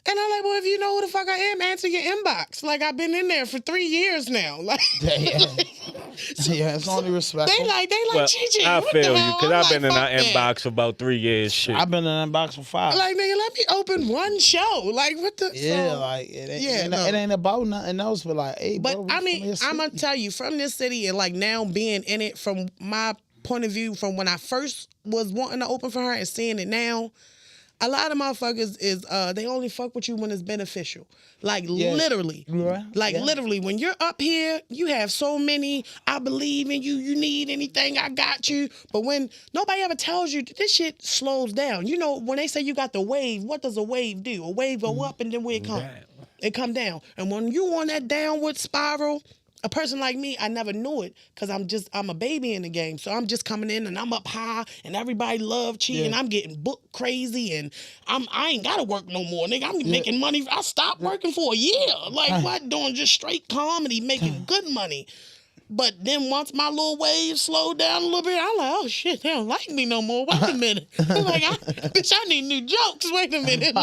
And I'm like, well, if you know who the fuck I am, answer your inbox. Like, I've been in there for 3 years now. Like, it's only respectful. They like, Cheche. I feel you, because I've been in our inbox for about 3 years. Shit. I've been in an inbox for 5. Like, nigga, let me open one show. Like, what the? Yeah, so, like, it ain't about nothing else, but like, hey, but bro. I mean, I'm going to tell you, from this city and like now being in it, from my point of view, from when I first was wanting to open for her and seeing it now, a lot of motherfuckers is they only fuck with you when it's beneficial. Like literally. Right. Like literally, when you're up here, you have so many, I believe in you, you need anything, I got you. But when nobody ever tells you, this shit slows down. You know, when they say you got the wave, what does a wave do? A wave go up and then where it come? It come down. And when you on that downward spiral, a person like me, I never knew it because I'm a baby in the game. So I'm just coming in and I'm up high and everybody love cheating. Yeah. I'm getting booked crazy and I ain't got to work no more, nigga. I'm making money. I stopped working for a year. Like, what? Doing just straight comedy, making good money. But then once my little wave slowed down a little bit, I'm like, oh shit, they don't like me no more. Wait a minute. I'm like, bitch, I need new jokes. Wait a minute.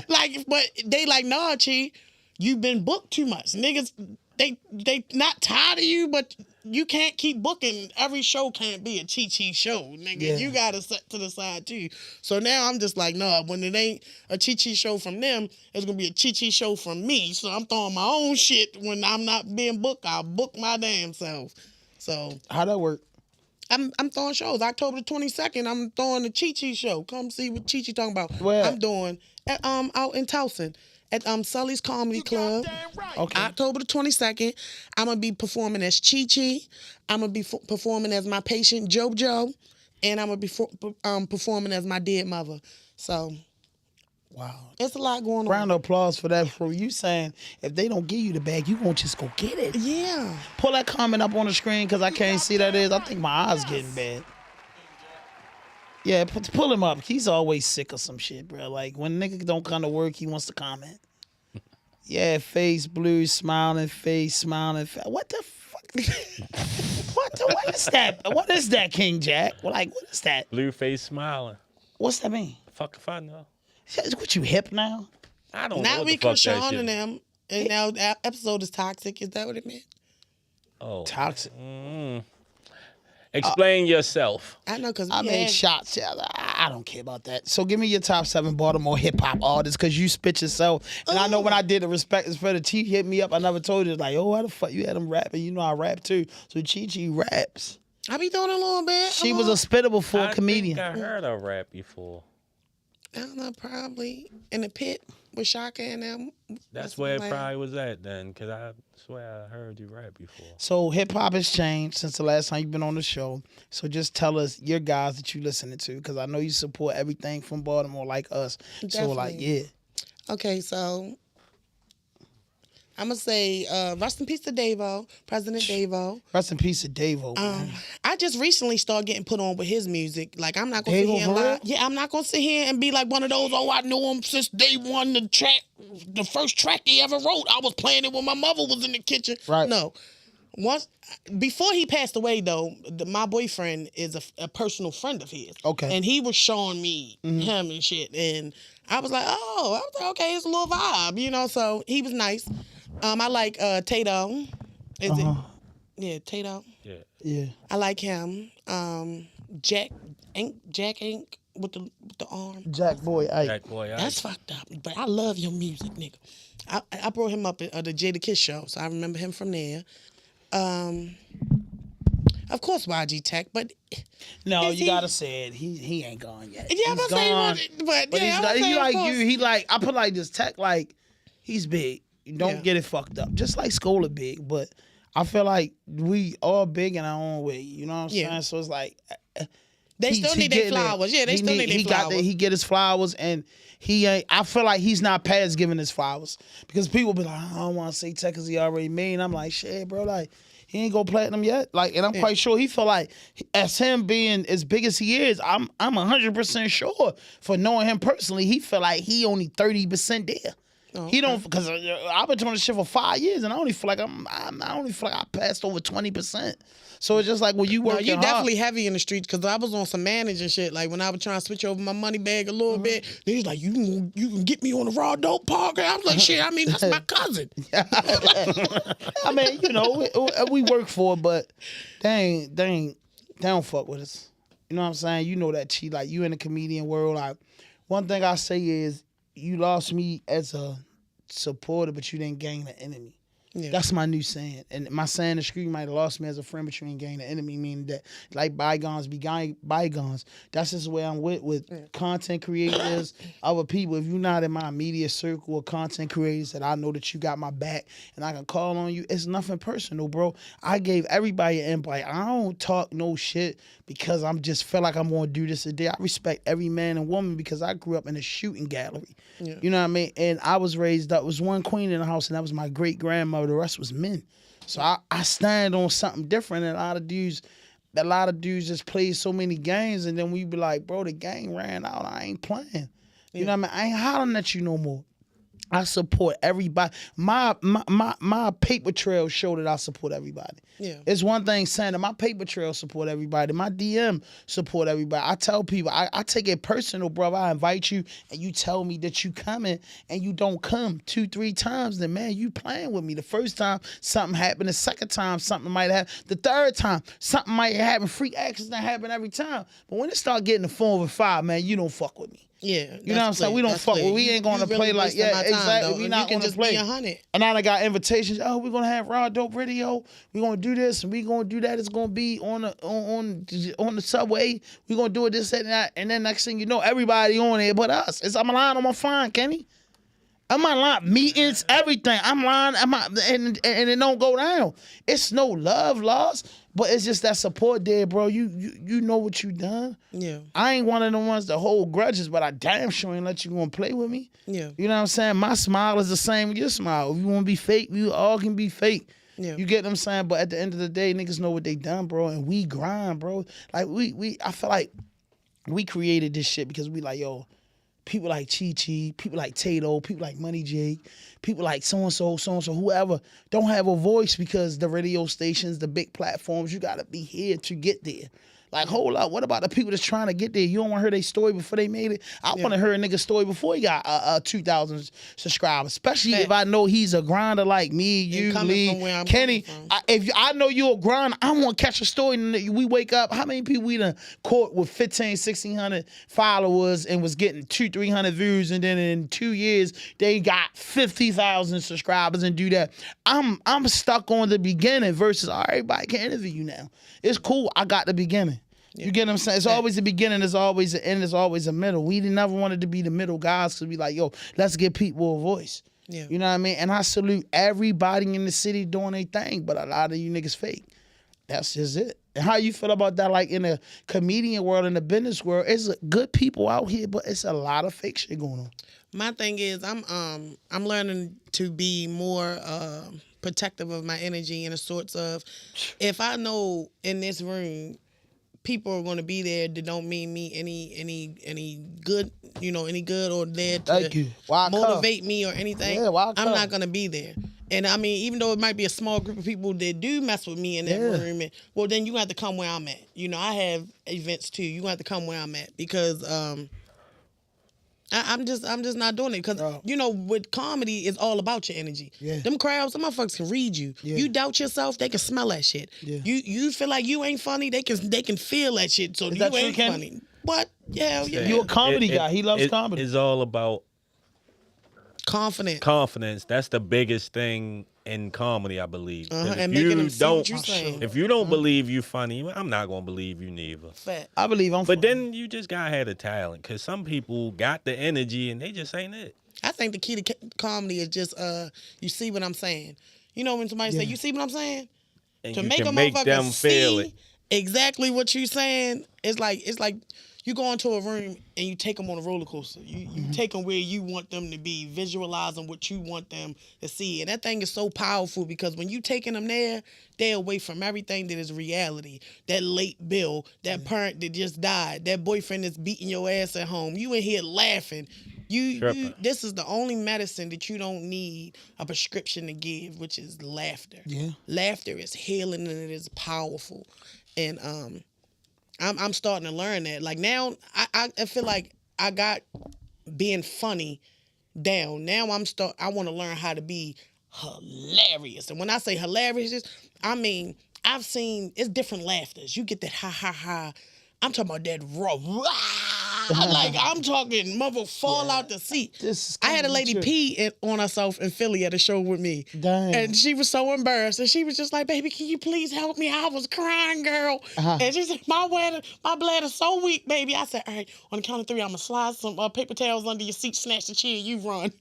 Like, but they like, nah, Chi, you've been booked too much. Niggas, they not tired of you, but you can't keep booking. Every show can't be a Cheche show, nigga. Yeah. You gotta set to the side too. So now I'm just like, nah, when it ain't a Cheche show from them, it's gonna be a Cheche show from me. So I'm throwing my own shit when I'm not being booked. I'll book my damn self. So how that work? I'm throwing shows. October the 22nd, I'm throwing the Cheche show. Come see what Cheche talking about. Where? I'm doing at out in Towson. At Sully's Comedy Club, right. Okay. October the 22nd, I'm going to be performing as Cheche. I'm going to be performing as my patient JoJo, and I'm going to be performing as my dead mother. So, wow. It's a lot going on. Round of applause for that. For you saying, if they don't give you the bag, you won't just go get it. Yeah. Pull that comment up on the screen because I can't see that is. I think my eyes getting bad. Yeah, pull him up. He's always sick of some shit, bro. Like, when nigga don't come to work, he wants to comment. Yeah, face blue, smiling face. What the fuck? What is that? What is that, King Jack? Like, what is that? Blue face smiling. What's that mean? Fuck if I know. What, you hip now? I don't know now what we the fuck Sean that shit. and them, and now the episode is toxic. Is that what it meant? Oh. Toxic. Mm-hmm. Explain yourself. I know, because I made shots. Yeah, I don't care about that. So give me your top 7 Baltimore hip hop artists, because you spit yourself. And I know when I did the Respect is for the Chief hit me up, I never told you, like, oh, how the fuck you had them rapping? You know I rap too. So Cheche raps. I be doing a little bit. She was a spittable for a comedian. I think I heard her rap before. I don't know, probably in the pit with Shaka and them. That's where it probably was at then, because I swear I heard you rap before. So hip-hop has changed since the last time you've been on the show. So just tell us your guys that you listening to, because I know you support everything from Baltimore like us. Definitely. So, like, yeah. Okay, so I'm going to say rest in peace to Davo, President Davo. Rest in peace to Davo, man. I just recently started getting put on with his music. Like, I'm not going to sit here and lie. Yeah, I'm not going to sit here and be like one of those, I know him since day one, the first track he ever wrote. I was playing it when my mother was in the kitchen. Right. No. Before he passed away, though, my boyfriend is a personal friend of his. Okay. And he was showing me him and shit. And I was like, okay, it's a little vibe, so he was nice. I like Tato. Is it? Yeah, Tato. Yeah. I like him. Jack Ink with the arm. Jack Boy Ike. Jack Boy Ike. That's fucked up. But I love your music, nigga. I brought him up at the Jada Kiss show, so I remember him from there. Of course, YG Tech, but no, you gotta say it. He ain't gone yet. Yeah, he's gone. But yeah, he like you. He like I put like this Tech like he's big. Don't get it fucked up. Just like Scholar big, but I feel like we all big in our own way. You know what I'm saying? So it's like they still need their flowers. Yeah, they still need their flowers. He get his flowers, and he ain't. I feel like he's not past giving his flowers because people be like, I don't want to say Tech because he already made. And I'm like, shit, bro, like. He ain't go platinum yet. Like, and I'm quite sure he feel like as him being as big as he is, I'm 100% sure for knowing him personally, he feel like he only 30% there. Okay. He don't, because I've been doing this shit for 5 years and I only feel like I passed over 20%. So it's just like when you work you definitely heavy in the streets because I was on some manager shit. Like when I was trying to switch over my money bag a little bit, they was like, you can get me on the RawDope Podcast. I was like, shit, I mean, that's my cousin. I mean, we work for it, but they don't fuck with us. You know what I'm saying? You know that cheat. Like you in the comedian world. Like one thing I say is you lost me as a supporter, but you didn't gain an enemy. Yeah. That's my new saying. And my saying in the street, you might have lost me as a friend, but you ain't gained an enemy, meaning that like bygones be bygones. That's just the way I'm with content creators, other people. If you're not in my immediate circle of content creators that I know that you got my back and I can call on you, it's nothing personal, bro. I gave everybody an invite. I don't talk no shit because I'm just feel like I'm going to do this today. I respect every man and woman because I grew up in a shooting gallery. Yeah. You know what I mean? And I was raised up, was one queen in the house, and that was my great-grandmother. The rest was men. So I stand on something different. And a lot of dudes just play so many games, and then we be like, bro, the game ran out. I ain't playing. You know what I mean? I ain't hollering at you no more. I support everybody. My paper trail show that I support everybody. Yeah. It's one thing saying that my paper trail support everybody. My DM support everybody. I tell people, I take it personal, brother. I invite you and you tell me that you coming and you don't come 2-3 times, then man, you playing with me. The first time something happened, the second time something might happen, the third time something might happen. Freak accident happen every time. But when it start getting to 4 over 5, man, you don't fuck with me. Yeah, you know what I'm saying? We don't fuck with. We ain't going to play like exactly. We not going to play. And now I got invitations. Oh, we're gonna have RawDope Radio. We're gonna do this and we gonna do that. It's gonna be on the subway. We gonna do it this and that. And then next thing you know, everybody on it but us. I'm lying on my phone, Kenny. I'm not lying. Meetings, everything. I'm lying. And it don't go down. It's no love lost, but it's just that support there, bro. You know what you done. Yeah. I ain't one of the ones that hold grudges, but I damn sure ain't let you go and play with me. Yeah. You know what I'm saying? My smile is the same with your smile. If you want to be fake, we all can be fake. Yeah. You get what I'm saying? But at the end of the day, niggas know what they done, bro, and we grind, bro. Like I feel like we created this shit because we like, yo, people like Cheche, people like Tato, people like Money Jake, people like so-and-so, whoever don't have a voice because the radio stations, the big platforms, you got to be here to get there. Like, hold up, what about the people that's trying to get there? You don't want to hear their story before they made it? I want to hear a nigga's story before he got 2,000 subscribers, especially if I know he's a grinder like me, you, Lee, Kenny. If I know you're a grinder, I want to catch a story. And we wake up, how many people we done caught with 1,500-1,600 followers and was getting 200-300 views, and then in 2 years, they got 50,000 subscribers and do that. I'm stuck on the beginning versus everybody can interview you now. It's cool, I got the beginning. You get what I'm saying? It's always the beginning, there's always the end, there's always a middle. We never wanted to be the middle guys because we like, yo, let's give people a voice. Yeah. You know what I mean? And I salute everybody in the city doing their thing, but a lot of you niggas fake. That's just it. And how you feel about that, like in the comedian world, in the business world, it's good people out here, but it's a lot of fake shit going on. My thing is, I'm learning to be more protective of my energy in the sorts of, if I know in this room people are going to be there that don't mean me any good, any good or there to motivate me or anything, I'm not going to be there. And I mean, even though it might be a small group of people that do mess with me in that room, well, then you have to come where I'm at. I have events too. You have to come where I'm at because I'm just not doing it because with comedy it's all about your energy. Yeah. Them crowds, some motherfuckers can read you. Yeah. You doubt yourself, they can smell that shit. Yeah. You feel like you ain't funny, they can feel that shit. So you ain't funny. What? Yeah. You a comedy guy. He loves comedy. It's all about confidence. Confidence. That's the biggest thing in comedy, I believe. And making them see what you're saying. If you don't believe you funny, I'm not gonna believe you neither. Fact. I believe I'm funny. But then you just gotta have the talent, because some people got the energy and they just ain't it. I think the key to comedy is just you see what I'm saying. When somebody say you see what I'm saying, and to you make can a make motherfucker them feel see exactly what you're saying, it's like you go into a room and you take them on a roller coaster. You take them where you want them to be, visualizing what you want them to see. And that thing is so powerful because when you taking them there, they're away from everything that is reality. That late bill, that parent that just died, that boyfriend that's beating your ass at home. You in here laughing. This is the only medicine that you don't need a prescription to give, which is laughter. Yeah. Laughter is healing and it is powerful. And I'm starting to learn that. Like now, I feel like I got being funny down. Now I want to learn how to be hilarious. And when I say hilarious, I mean I've seen it's different laughters. You get that ha ha ha. I'm talking about that raw. Like I'm talking mother fall out the seat. I had a lady pee on herself in Philly at a show with me. Damn. And she was so embarrassed. And she was just like, baby, can you please help me? I was crying, girl. And she said, my bladder's so weak, baby. I said, all right, on the count of 3, I'm going to slide some paper towels under your seat, snatch the chair, you run.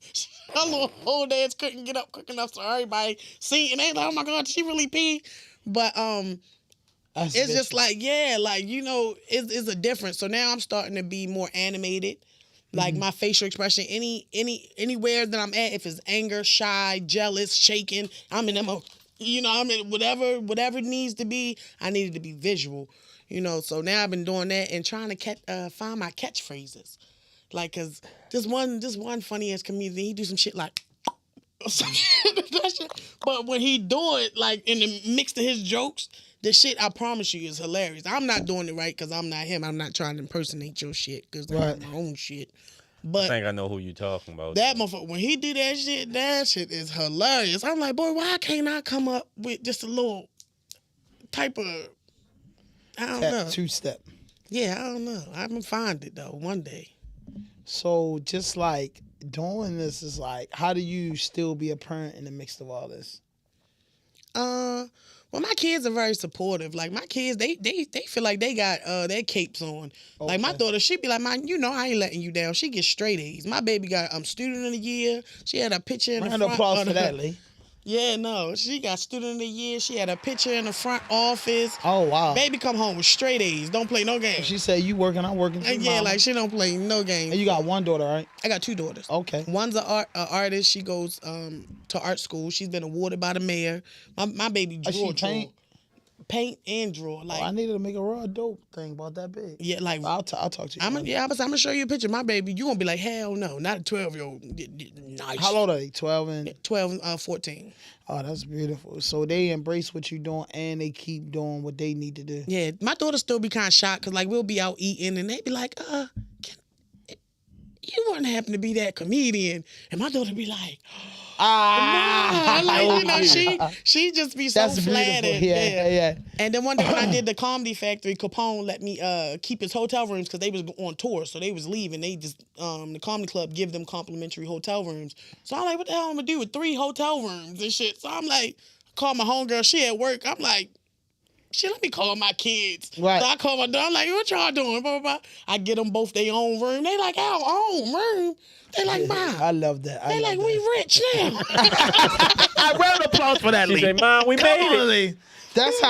Her little old ass couldn't get up quick enough so everybody see. And they like, oh my God, did she really pee? But it's just like, it's a difference. So now I'm starting to be more animated. Like my facial expression, anywhere that I'm at, if it's anger, shy, jealous, shaking, I'm in them, I'm in whatever it needs to be, I need it to be visual. So now I've been doing that and trying to find my catchphrases. Like, cause this one funny ass comedian, he do some shit like, but when he do it, like in the mix of his jokes, the shit, I promise you, is hilarious. I'm not doing it right because I'm not him. I'm not trying to impersonate your shit because I have my own shit. But I think I know who you're talking about. That motherfucker, when he do that shit is hilarious. I'm like, boy, why can't I come up with just a little type of, I don't know. 2-step. Yeah, I don't know. I'm going to find it, though, one day. So just like doing this is like, how do you still be a parent in the mix of all this? Well, my kids are very supportive. Like my kids, they feel like they got their capes on. Okay. Like my daughter, she be like, "Mom, I ain't letting you down." She gets straight A's. My baby got student of the year. She had a picture in the front. Applause for that, Lee. Yeah, no, she got student of the year. She had a picture in the front office. Oh wow. Baby come home with straight A's. Don't play no games. She said, "You working? I'm working too." Yeah, like she don't play no games. And you got one daughter, right? I got 2 daughters. Okay. One's an artist. She goes to art school. She's been awarded by the mayor. My baby draw. Paint and draw. Like I needed to make a RawDope thing about that big. Yeah, like I'll talk to you. I'm gonna show you a picture of my baby. You gonna be like, hell no, not a 12-year-old. Nice. How old are they? 12 and 14. Oh, that's beautiful. So they embrace what you're doing and they keep doing what they need to do. Yeah, my daughter still be kind of shocked because like we'll be out eating and they be like, you wouldn't happen to be that comedian, and my daughter be like. She just be so flattered. Yeah. And then one day when I did the Comedy Factory, Capone let me keep his hotel rooms because they was on tour, so they was leaving. They just the comedy club give them complimentary hotel rooms. So I'm like, what the hell I'm gonna do with 3 hotel rooms and shit? So I'm like, call my homegirl. She at work. I'm like, shit, let me call my kids. Right. So I call my daughter. I'm like, what y'all doing? Blah, blah, blah. I get them both their own room. They like, our own room. They like, Mom. I love that. They like, we rich now. I round of applause for that, Lee. She say, Mom, we made it. That's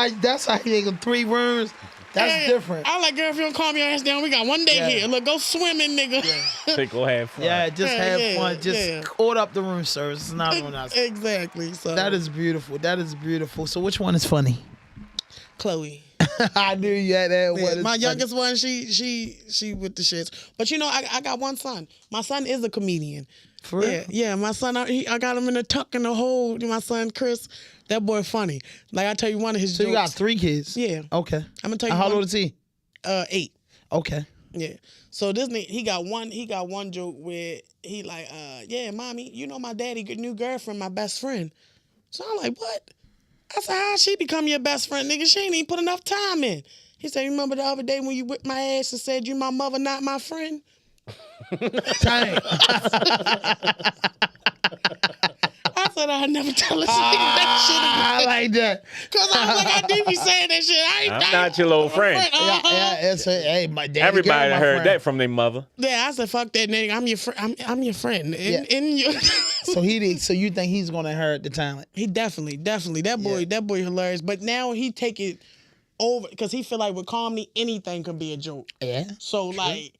how they got 3 rooms. That's different. I like, girl, if you don't calm your ass down, we got one day here. Look, go swimming, nigga. Yeah. Go have fun. Yeah, just have fun. Just order up the room service. It's not on us. Exactly. So that is beautiful. That is beautiful. So which one is funny? Chloe. I knew you had that one. My youngest one, she with the shits. But you know, I got one son. My son is a comedian. For real? Yeah. My son, I got him in the tuck in the hole. My son Chris, that boy funny. Like I tell you one of his jokes. So you got 3 kids? Yeah. Okay. I'm gonna tell you. How old is he? 8. Okay. Yeah. So this nigga, he got one joke where he like, yeah, mommy, you know my daddy new girlfriend, my best friend. So I'm like, what? I said, how she become your best friend, nigga? She ain't even put enough time in. He said, remember the other day when you whipped my ass and said you my mother, not my friend? Dang. I said, I never tell a nigga that shit again. I like that. Because I was like, I do be saying that shit. I'm not your little friend. Hey, my daddy. Everybody my heard friend. that from their mother. Yeah, I said, fuck that nigga. I'm your friend. I'm your friend. So you think he's gonna inherit the talent? He definitely. That boy hilarious. But now he take it over because he feel like with comedy, anything could be a joke. Yeah. So like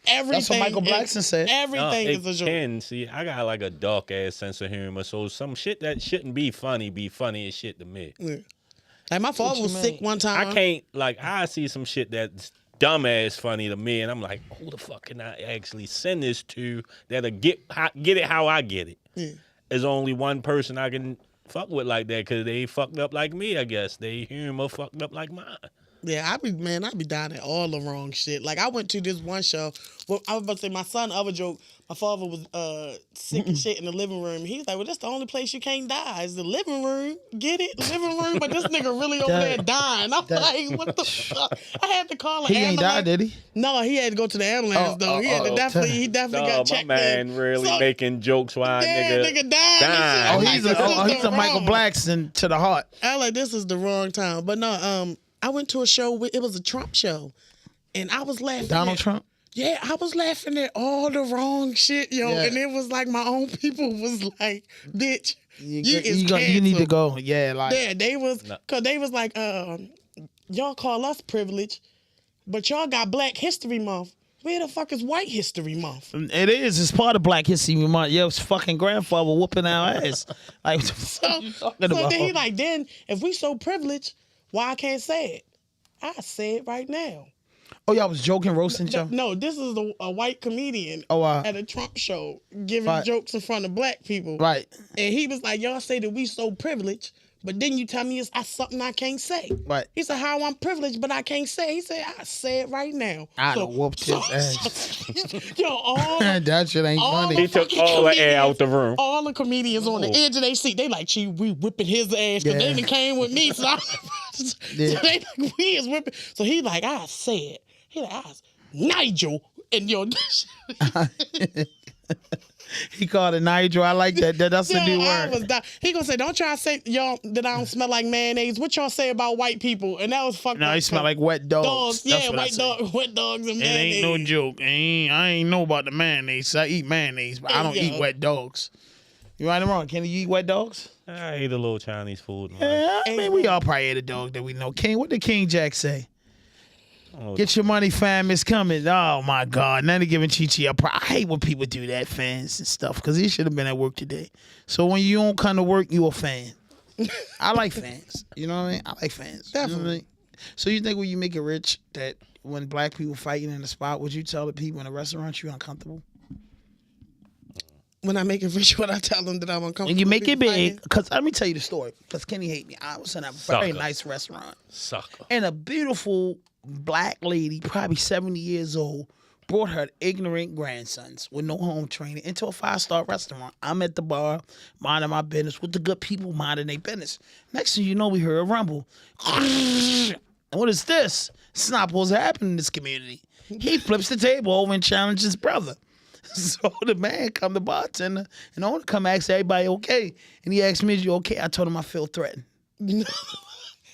everything. That's what Michael Blackson said. Everything is a joke. See, I got like a dark ass sense of humor, so some shit that shouldn't be funny as shit to me. Yeah. Like my father was sick one time. I can't I see some shit that's dumbass funny to me, and I'm like, who the fuck can I actually send this to that'll get it how I get it? Yeah. There's only one person I can fuck with like that because they fucked up like me, I guess. They humor fucked up like mine. Yeah, I be dying at all the wrong shit. Like I went to this one show. Well, I was about to say my son other joke. My father was sick and shit in the living room. He was like, well, that's the only place you can't die is the living room. Get it? Living room. But this nigga really over there dying. I'm like, what the fuck? I had to call an ambulance. He ain't died, did he? No, he had to go to the ambulance though. He had to definitely got checked in. My man really making jokes while nigga dying. He's a Michael Blackson to the heart. I like this is the wrong time. But no, I went to a show. It was a Trump show, and I was laughing. Donald Trump. Yeah, I was laughing at all the wrong shit, yo. Yeah. And it was like my own people was like, bitch, you need to go. Yeah, like. Yeah, they was, because they was like, y'all call us privileged, but y'all got Black History Month. Where the fuck is White History Month? It is. It's part of Black History Month. Yo, it's fucking grandfather whooping our ass. Like, what the fuck you talking about? Then he like, then, if we so privileged, why I can't say it? I say it right now. Oh, y'all was joking, roasting Joe? No, this is a white comedian at a Trump show giving jokes in front of Black people. Right. And he was like, y'all say that we so privileged, but then you tell me it's something I can't say. Right. He said, how I'm privileged, but I can't say. He said, I say it right now. I done whooped his ass. Yo, that shit ain't funny. He took all the air out the room. All the comedians on the edge of their seat, they like, gee, we whipping his ass because they done came with me. So, so they like, we is whipping. So he like, I say it. He like, I was Nigel. And yo, he called it Nigel. I like that. That's a new word. He gonna say, don't try to say, y'all, that I don't smell like mayonnaise. What y'all say about white people? And that was fucked up. No, he smell like wet dogs. Yeah, wet dogs and mayonnaise. It ain't no joke. I ain't know about the mayonnaise. I eat mayonnaise, but I don't eat wet dogs. You right or wrong? Can you eat wet dogs? I ate a little Chinese food. Yeah, I mean, we all probably ate a dog that we know. King, what did King Jack say? Get your money, fam. It's coming. Oh, my God. Now they're giving Cheche a I hate when people do that, fans and stuff, because he should have been at work today. So when you don't come to work, you a fan. I like fans. You know what I mean? I like fans. Definitely. You know what I mean? So you think when you make it rich that when Black people fighting in the spot, would you tell the people in the restaurant you're uncomfortable? When I make it rich, what I tell them that I'm uncomfortable. And you make it big, because let me tell you the story, because Kenny hate me. I was in a very nice restaurant. Sucker. And a beautiful Black lady, probably 70 years old, brought her ignorant grandsons with no home training into a 5-star restaurant. I'm at the bar, minding my business with the good people minding their business. Next thing you know, we heard a rumble. And what is this? It's not supposed to happen in this community. He flips the table over and challenges his brother. So the man come, the bartender, and the owner come ask everybody okay. And he asked me, is you okay? I told him I feel threatened.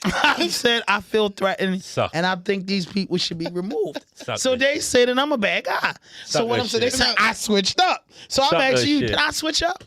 I said I feel threatened, and I think these people should be removed. So they say that I'm a bad guy. So what I'm saying, they say I switched up. So I'm asking you, can I switch up?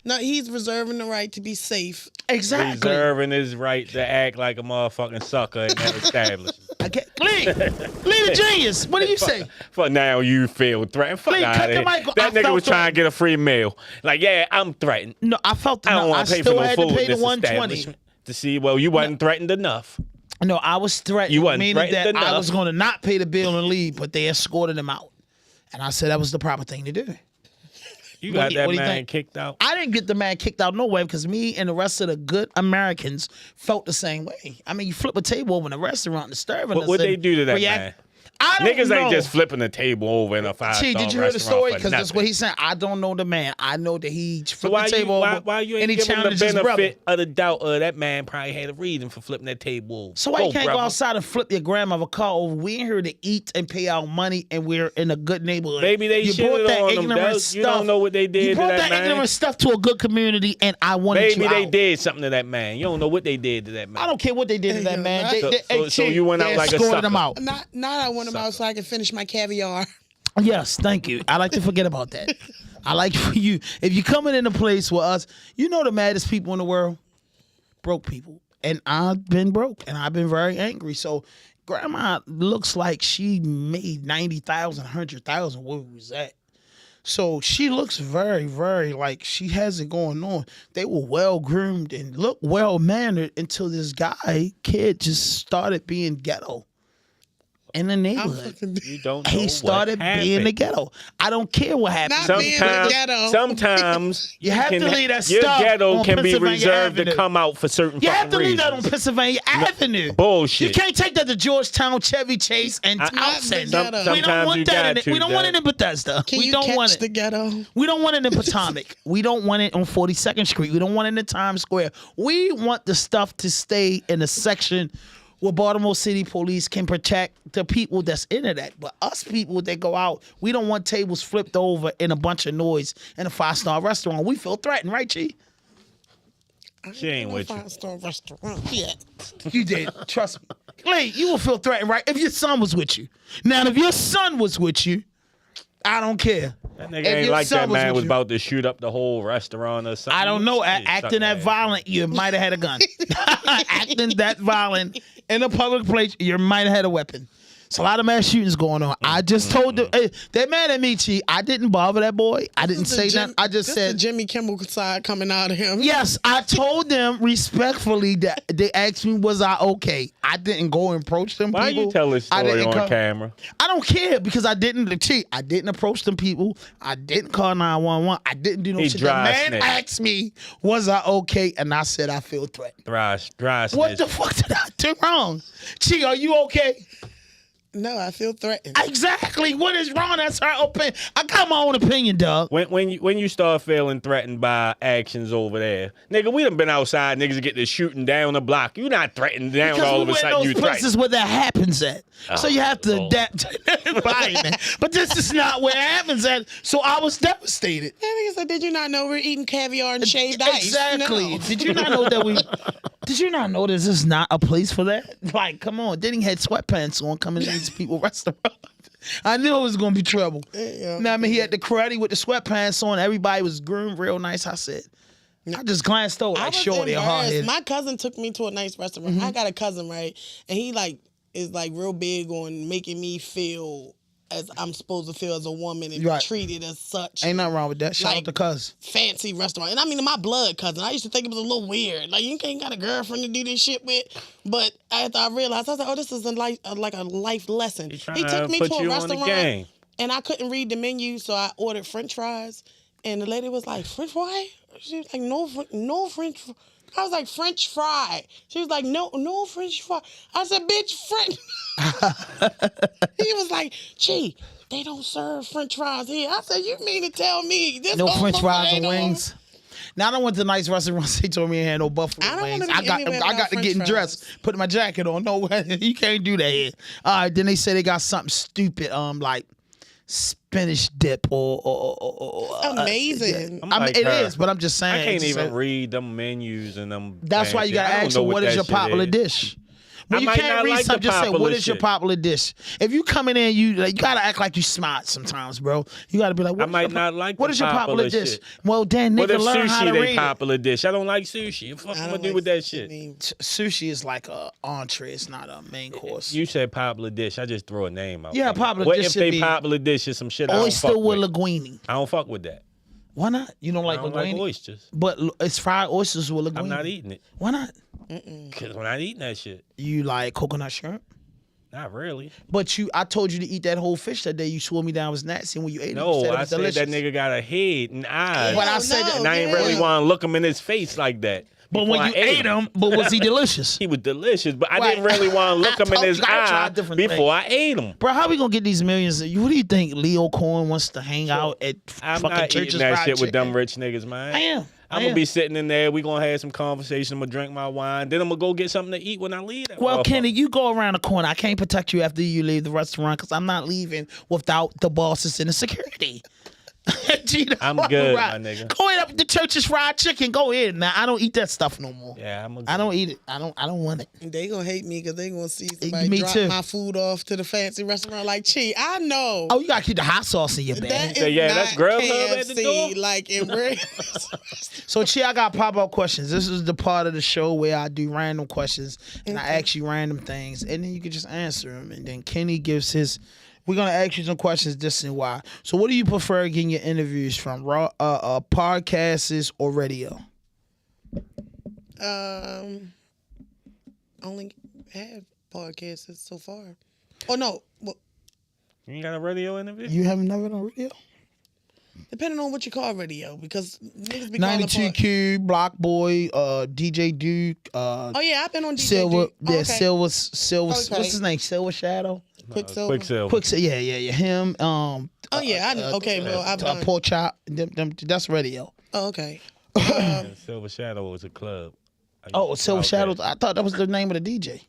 No, he's reserving the right to be safe. Exactly. Reserving his right to act like a motherfucking sucker in that establishment. I can't. Lee the genius. What do you say? For now, you feel threatened. Fuck Lee, out cut of the here. mic. That nigga was trying to get a free meal. Like, yeah, I'm threatened. No, I felt I don't want to pay for still no had food to pay in the this 120. establishment. To see, well, you wasn't threatened enough. No, I was threatened. You wasn't meaning threatened that I enough. was going to not pay the bill and leave, but they escorted him out. And I said that was the proper thing to do. You got that what do you man think? kicked out. I didn't get the man kicked out no way because me and the rest of the good Americans felt the same way. I mean, you flip a table over in a restaurant disturbing us. What they do to that react. man? I don't Niggas know. ain't just flipping the table over in a 5-star Gee, restaurant. did you hear the story? Because Because that's what he's saying. I don't know the man. I know that he So flipped the table over. why you ain't and he giving the challenged his brother. benefit of the doubt that man probably had a reason for flipping that table over? So why you can't brother. go outside and flip your grandmother car over? We ain't here to eat and pay our money, and we're in a good neighborhood. Maybe they you shitted brought that on them, ignorant Doug. stuff. You don't know what they did You to brought that man. ignorant stuff to a good community, and I wanted Maybe you they out. did something to that man. You don't know what they did to that man. I don't care what they did to that man. So you went out like a escorted sucker. him out. Not I want him out so I can finish my caviar. Yes, thank you. I like to forget about that. I like for you. If you're coming in a place with us, you know the maddest people in the world? Broke people. And I've been broke, and I've been very angry. So grandma looks like she made 90,000, 100,000 where we was at. So she looks very, very like she has it going on. They were well groomed and look well mannered until this kid just started being ghetto in the neighborhood. You don't know He started being the ghetto. I don't care what happened. Not being the ghetto. Sometimes You have to leave that your stuff ghetto on can be Pennsylvania reserved Avenue. to come out for certain You have fucking to leave reasons. that on Pennsylvania Avenue. Bullshit. You can't take that to Georgetown, Chevy Chase, and Townsend. Some- We sometimes don't want you that. got to, We don't want it in Bethesda. Can we you don't catch want it. the ghetto? We don't want it in Potomac. We don't want it on 42nd Street. We don't want it in Times Square. We want the stuff to stay in a section where Baltimore City Police can protect the people that's into that. But us people that go out, we don't want tables flipped over in a bunch of noise in a 5-star restaurant. We feel threatened, right, Chi? She ain't with you. 5-star restaurant yet. You did. Trust me. Lee, you will feel threatened, right? If your son was with you. Now, if your son was with you, I don't care. That nigga If ain't your like son that man with was you. about to shoot up the whole restaurant or something. I don't know. Shit, Acting that suck violent, you might have had a gun. Acting that violent in a public place, you might have had a weapon. It's a lot of mass shootings going on. I just told them, hey, they're mad at me, Chi. I didn't bother that boy. I didn't say that. I just this said, the Jimmy Kimmel side coming out of him. yes, I told them respectfully that they asked me, was I okay? I didn't go and approach them Why people. you tell this I story didn't on come- camera? I don't care because I didn't cheat. I didn't approach them people. I didn't call 911. I didn't do no He shit. The dry man snitch. asked me, was I okay? And I said, I feel threatened. Dry What snitch. the fuck did I do wrong? Chi, are you okay? No, I feel threatened. Exactly. What is wrong? That's her opinion. I got my own opinion, dog. When you start feeling threatened by actions over there, nigga, we done been outside, niggas get to shooting down the block. You not threatened down Because all we of a went in sudden. You those places threatened. where that happens at. So you have to Lord. adapt to the environment. But this is not where it happens at. So I was devastated. That nigga said, did you not know we're eating caviar and shaved ice? Exactly. No. Did you not know that we? Did you not know this is not a place for that? Like, come on. Then he had sweatpants on coming into these people's restaurant. I knew it was gonna be trouble. Yeah. Now I mean, he had the karate with the sweatpants on. Everybody was groomed real nice. I said, I just glanced over I like was shorty or hard embarrassed. head. My cousin took me to a nice restaurant. I got a cousin, right? And he is real big on making me feel as I'm supposed to feel as a woman and Right. treated as such. Ain't nothing wrong with that. Shout out Like- to cuz. Fancy restaurant. And I mean, my blood cousin. I used to think it was a little weird. Like, you ain't got a girlfriend to do this shit with. But after I realized, I was like, oh, this is like a life lesson. He trying He took to me put to a you on the restaurant. game. And I couldn't read the menu, so I ordered French fries. And the lady was like, French fry? She was like, no French fry. I was like, French fry. She was like, no French fry. I said, bitch, French. He was like, gee, they don't serve French fries here. I said, you mean to tell me this No whole French fries ain't and on- wings. Now I don't went to nice restaurants. They told me I had no buffalo I don't wings. wanna be I got anywhere I without got to French getting fries. dressed, put my jacket on. No, you can't do that here. All right, then they say they got something stupid, like spinach dip or Amazing. I'm I mean, like it her. is, but I'm just saying. I can't it's even just- read them menus and them. That's why you gotta ask them, what is your popular dish? When you can't read something, just say, what is your popular dish? If you come in there and you gotta act like you smart sometimes, bro. You gotta be like, what is your popular dish? Well, then nigga, learn how to read. What if sushi they popular dish? I don't like sushi. What the fuck am I gonna do with that shit? Sushi is like a entree. It's not a main course. You said popular dish. I just throw a name out. Yeah, popular dish. What if they popular dish is some shit I don't fuck with? Oyster with linguine. I don't fuck with that. Why not? You don't like linguine? I don't like oysters. But it's fried oysters with linguine. I'm not eating it. Why not? Because I'm not eating that shit. You like coconut shrimp? Not really. But I told you to eat that whole fish that day. You swore me down was nasty. And when you ate it, no, you said it I was said delicious. that nigga got a head and eyes. But I said that. And I ain't really want to look him in his face like that. But when you ate him, but was he delicious? He was delicious, but I didn't really want to look him in his eye before I ate him. Bro, how we gonna get these millions? What do you think Leo Cohen wants to hang out at I'm fucking not churches? eating that shit with them rich niggas, man. I am. I'm going to be sitting in there. We going to have some conversation. I'm going to drink my wine. Then I'm going to go get something to eat when I leave. Well, Kenny, you go around the corner. I can't protect you after you leave the restaurant because I'm not leaving without the bosses and the security. I'm good, my nigga. Go in up the church's fried chicken. Go in. Now, I don't eat that stuff no more. Yeah, I don't eat it. I don't want it. They gonna hate me because they gonna see somebody drop my food off to the fancy restaurant like, Chi, I know. Oh, you gotta keep the hot sauce in your bag. That's Grubhub at the door. Like in real. So, Chi, I got pop-up questions. This is the part of the show where I do random questions and I ask you random things, and then you can just answer them. And then Kenny gives his. We're gonna ask you some questions, this and why. So, what do you prefer getting your interviews from? Podcasts or radio? Only have podcasts so far. Oh no, well, you ain't got a radio interview? You haven't never done radio? Depending on what you call radio, because niggas be 92Q, Block Boy, DJ Duke. Oh yeah, I've been on DJ Silver. Duke. Yeah, okay. Silver. Okay. What's his name? Silver Shadow. Quicksilver. Yeah. Him. Oh yeah, I know. Okay, well I've done. Pork Chop. Them, that's radio. Oh, okay. Silver Shadow was a club. Silver Shadow. I thought that was the name of the DJ.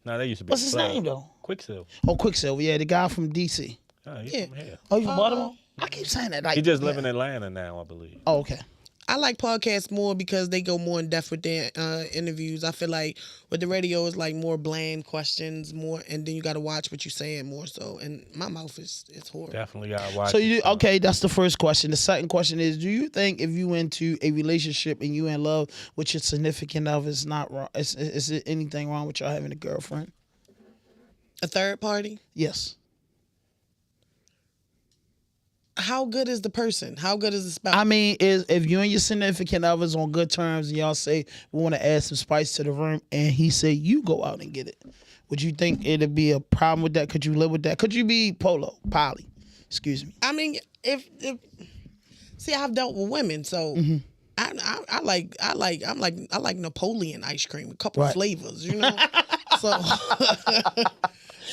No, that used to be. What's his name though? Quicksilver. Oh, Quicksilver. Yeah, the guy from DC. Oh, he's from here. Oh, you from Baltimore? I keep saying that. Like, he just live in Atlanta now, I believe. Oh, okay. I like podcasts more because they go more in depth with their interviews. I feel like with the radio is like more bland questions, more, and then you got to watch what you're saying more so. And my mouth is horrible. Definitely got to watch. So okay, that's the first question. The second question is: do you think if you into a relationship and you in love with your significant other, it's not wrong? Is it anything wrong with y'all having a girlfriend? A third party? Yes. How good is the person? How good is the spouse? I mean, if you and your significant other's on good terms and y'all say, we want to add some spice to the room, and he say, you go out and get it, would you think it'd be a problem with that? Could you live with that? Could you be poly? Excuse me. I mean, if see, I've dealt with women, so I like Napoleon ice cream, a couple flavors, you know.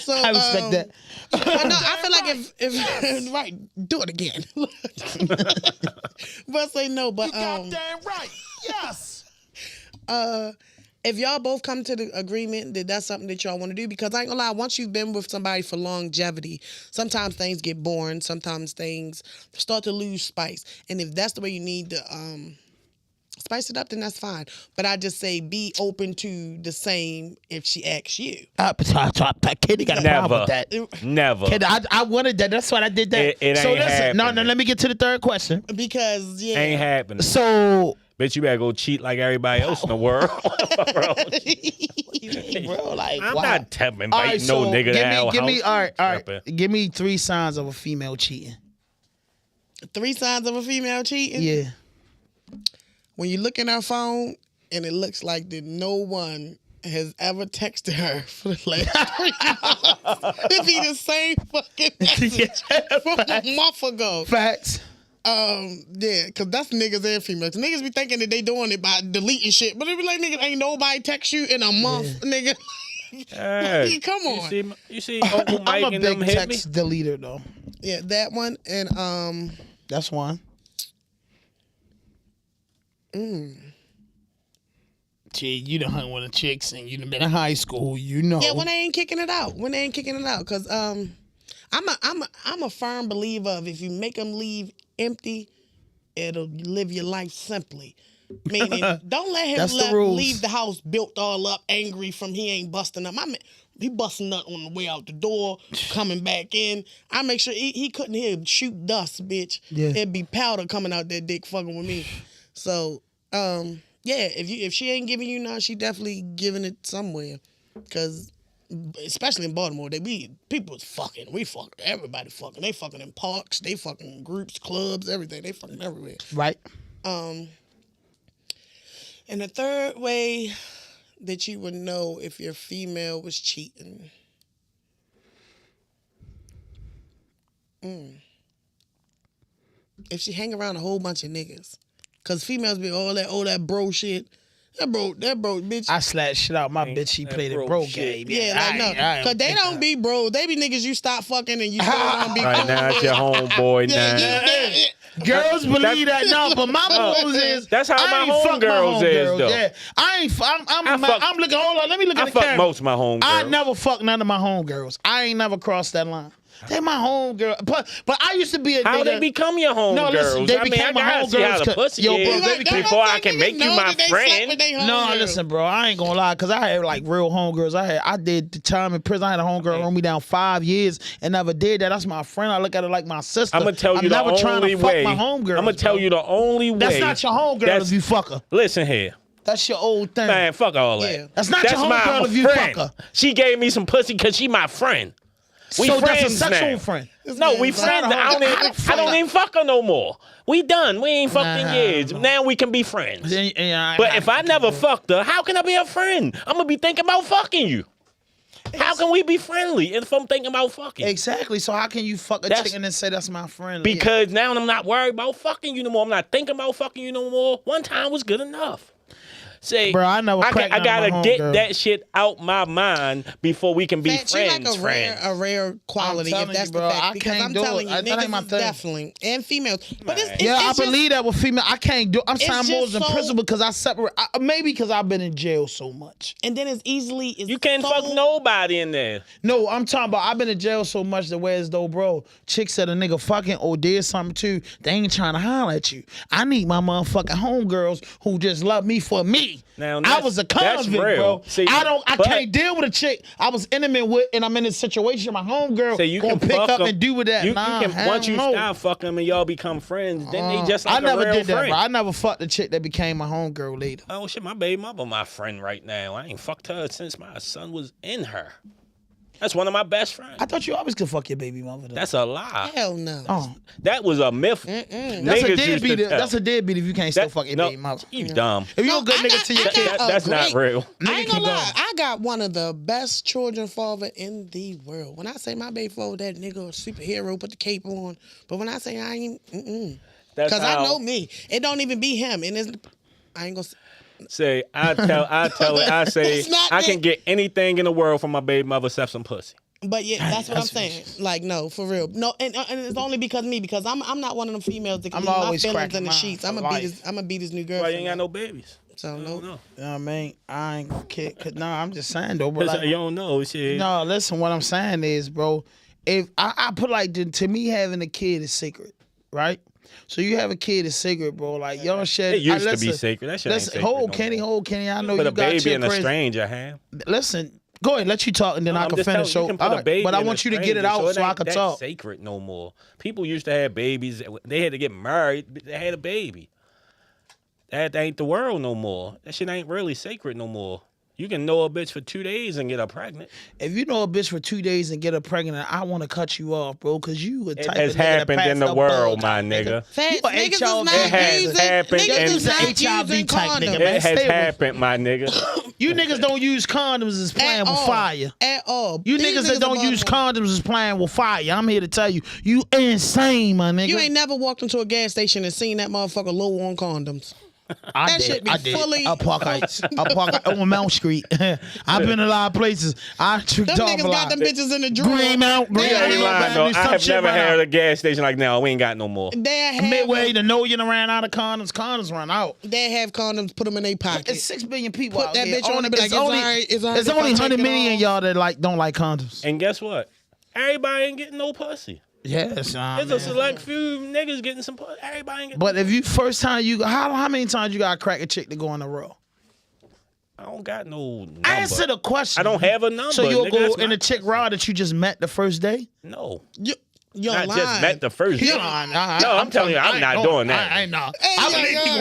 So I respect that. I feel like if right, do it again. But say no, but you goddamn right. Yes. If y'all both come to the agreement that that's something that y'all want to do, because I ain't gonna lie, once you've been with somebody for longevity, sometimes things get boring, sometimes things start to lose spice, and if that's the way you need to spice it up, then that's fine. But I just say be open to the same if she asks you. Kenny got a problem with that. Never. Kenny, I wanted that. That's why I did that. It ain't happening. No, let me get to the third question. Because, yeah. Ain't happening. So... Bitch, you better go cheat like everybody else in the world. Bro, like, I'm not inviting no nigga to our house. All right. Give me 3 signs of a female cheating. 3 signs of a female cheating? Yeah. When you look in her phone and it looks like that no one has ever texted her for the last 3 months. It be the same fucking message from a month ago. Facts. Yeah, because that's niggas and females. Niggas be thinking that they doing it by deleting shit, but it be like, nigga, ain't nobody text you in a month, nigga. Hey, come on. You see Uncle Mike I'm a and them big hit text me? deleter, though. Yeah, that one, and that's one. Gee, you done hung with the chicks and you done been in high school, you know. Yeah, when they ain't kicking it out. Because I'm a firm believer of if you make them leave empty, it'll live your life simply. Meaning, don't let him leave the house built all up, angry from he ain't busting up. He busting up on the way out the door, coming back in. I make sure he couldn't hear shoot dust, bitch. Yeah. It'd be powder coming out that dick fucking with me. So, yeah, if she ain't giving you none, she definitely giving it somewhere. Because, especially in Baltimore, people is fucking. We fucking. Everybody fucking. They fucking in parks. They fucking in groups, clubs, everything. They fucking everywhere. Right. And the third way that you would know if your female was cheating. If she hang around a whole bunch of niggas. Because females be all that bro shit. That bro, bitch. I slapped shit out my bitch. She played a bro game. Yeah, like no. Because they don't be bros. They be niggas you stop fucking and you still don't be right now, it's your homeboy now. Girls believe that now, but my moves is that's how my homegirls is though. Yeah, I'm looking. Hold on, let me look at the camera. I fuck most of my homegirls. I never fuck none of my homegirls. I ain't never crossed that line. They my homegirl, but I used to be a nigga. How they become your homegirls? No, listen, they became my homegirls. Before I can make you my friend. No, listen, bro, I ain't gonna lie, cause I had like real homegirls. I did the time in prison. I had a homegirl hold me down 5 years and never did that. That's my friend. I look at her like my sister. I'm gonna tell you the only way. I'm gonna tell you the only way. That's not your homegirl if you fuck her. Listen here. That's your old thing. Man, fuck all that. Yeah. That's not your homegirl if you fuck her. She gave me some pussy cause she my friend. We so friends that's a sexual now. friend. No, we friends. I don't even fuck her no more. We done. We ain't fucked in years. Now we can be friends. But if I never fucked her, how can I be a friend? I'm gonna be thinking about fucking you. How can we be friendly if I'm thinking about fucking? Exactly. So how can you fuck a chicken and say that's my friend? Because now I'm not worried about fucking you no more. I'm not thinking about fucking you no more. One time was good enough. Say, bro, I gotta get that shit out my mind before we can be friends. Like a rare quality, if that's the fact. Because I'm telling you, niggas definitely, and females. But I believe that with female. I can't do. I'm saying more than principle because I separate. Maybe because I've been in jail so much. And then you can't fuck nobody in there. No, I'm talking about I've been in jail so much that whereas though, bro, chicks said a nigga fucking or did something too, they ain't trying to holler at you. I need my motherfucking homegirls who just love me for me. Now, I was a convict, bro. See, I can't deal with a chick I was intimate with, and I'm in a situation. My homegirl gonna pick up and do with that. Once you stop fucking them and y'all become friends, then they just like a real friend. I never did that, bro. I never fucked a chick that became my homegirl later. Oh shit, my baby mama, my friend right now. I ain't fucked her since my son was in her. That's one of my best friends. I thought you always could fuck your baby mother. Though. That's a lie. Hell no. Oh. That was a myth. That's a deadbeat. That's a deadbeat if you can't still fuck your baby mother. You dumb. If you a good nigga to your kid, that's not real. I ain't gonna lie. I got one of the best children father in the world. When I say my baby father, that nigga a superhero, put the cape on. But when I say I ain't, because I know me. It don't even be him. And I ain't gonna say. I say I can get anything in the world from my baby mother except some pussy. But yeah, that's what I'm saying. Like, no, for real. No, and it's only because I'm not one of them females that can leave my feelings in the sheets. I'm gonna beat his new girl. Why you ain't got no babies? So no. You know what I mean? I ain't gonna kick. No, I'm just saying though, bro. Like, you don't know shit. No, listen, what I'm saying is, bro, if I put like to me having a kid is sacred, right? So you have a kid is sacred, bro. Like y'all shit. It used to be sacred. That shit ain't sacred. Hold Kenny. I know you got a baby and a stranger, huh? Listen. Go ahead, let you talk, and then I can finish. But I want you to get it out so I can talk. Sacred no more. People used to have babies. They had to get married. They had a baby. That ain't the world no more. That shit ain't really sacred no more. You can know a bitch for 2 days and get her pregnant. If you know a bitch for 2 days and get her pregnant, I want to cut you off, bro, because you a type of nigga. It has happened in the world, my nigga. It has happened. HIV type nigga, man. It has happened, my nigga. You niggas don't use condoms as playing with fire. At all. You niggas that don't use condoms as playing with fire. I'm here to tell you, you insane, my nigga. You ain't never walked into a gas station and seen that motherfucker low on condoms. I did. Up Park Heights. Up Park on Mount Street. I've been a lot of places. I tricked off a lot. Them niggas got them bitches in the drawer. Greenmount. I have never had a gas station like, no, we ain't got no more. Midway, the know you done ran out of condoms. Condoms run out. They have condoms, put them in their pocket. It's 6 billion people out there. Put that bitch on and be like, it's only 100 million y'all that don't like condoms. And guess what? Everybody ain't getting no pussy. Yes, There's a select few niggas getting some. Everybody ain't getting. But if you first time you how many times you got to crack a chick to go in a row? I don't got no number. Answer the question. I don't have a number. So you'll go in a chick raw that you just met the first day? No. You're not lying. just met the first day. No, I'm telling you, I'm not doing that. I know.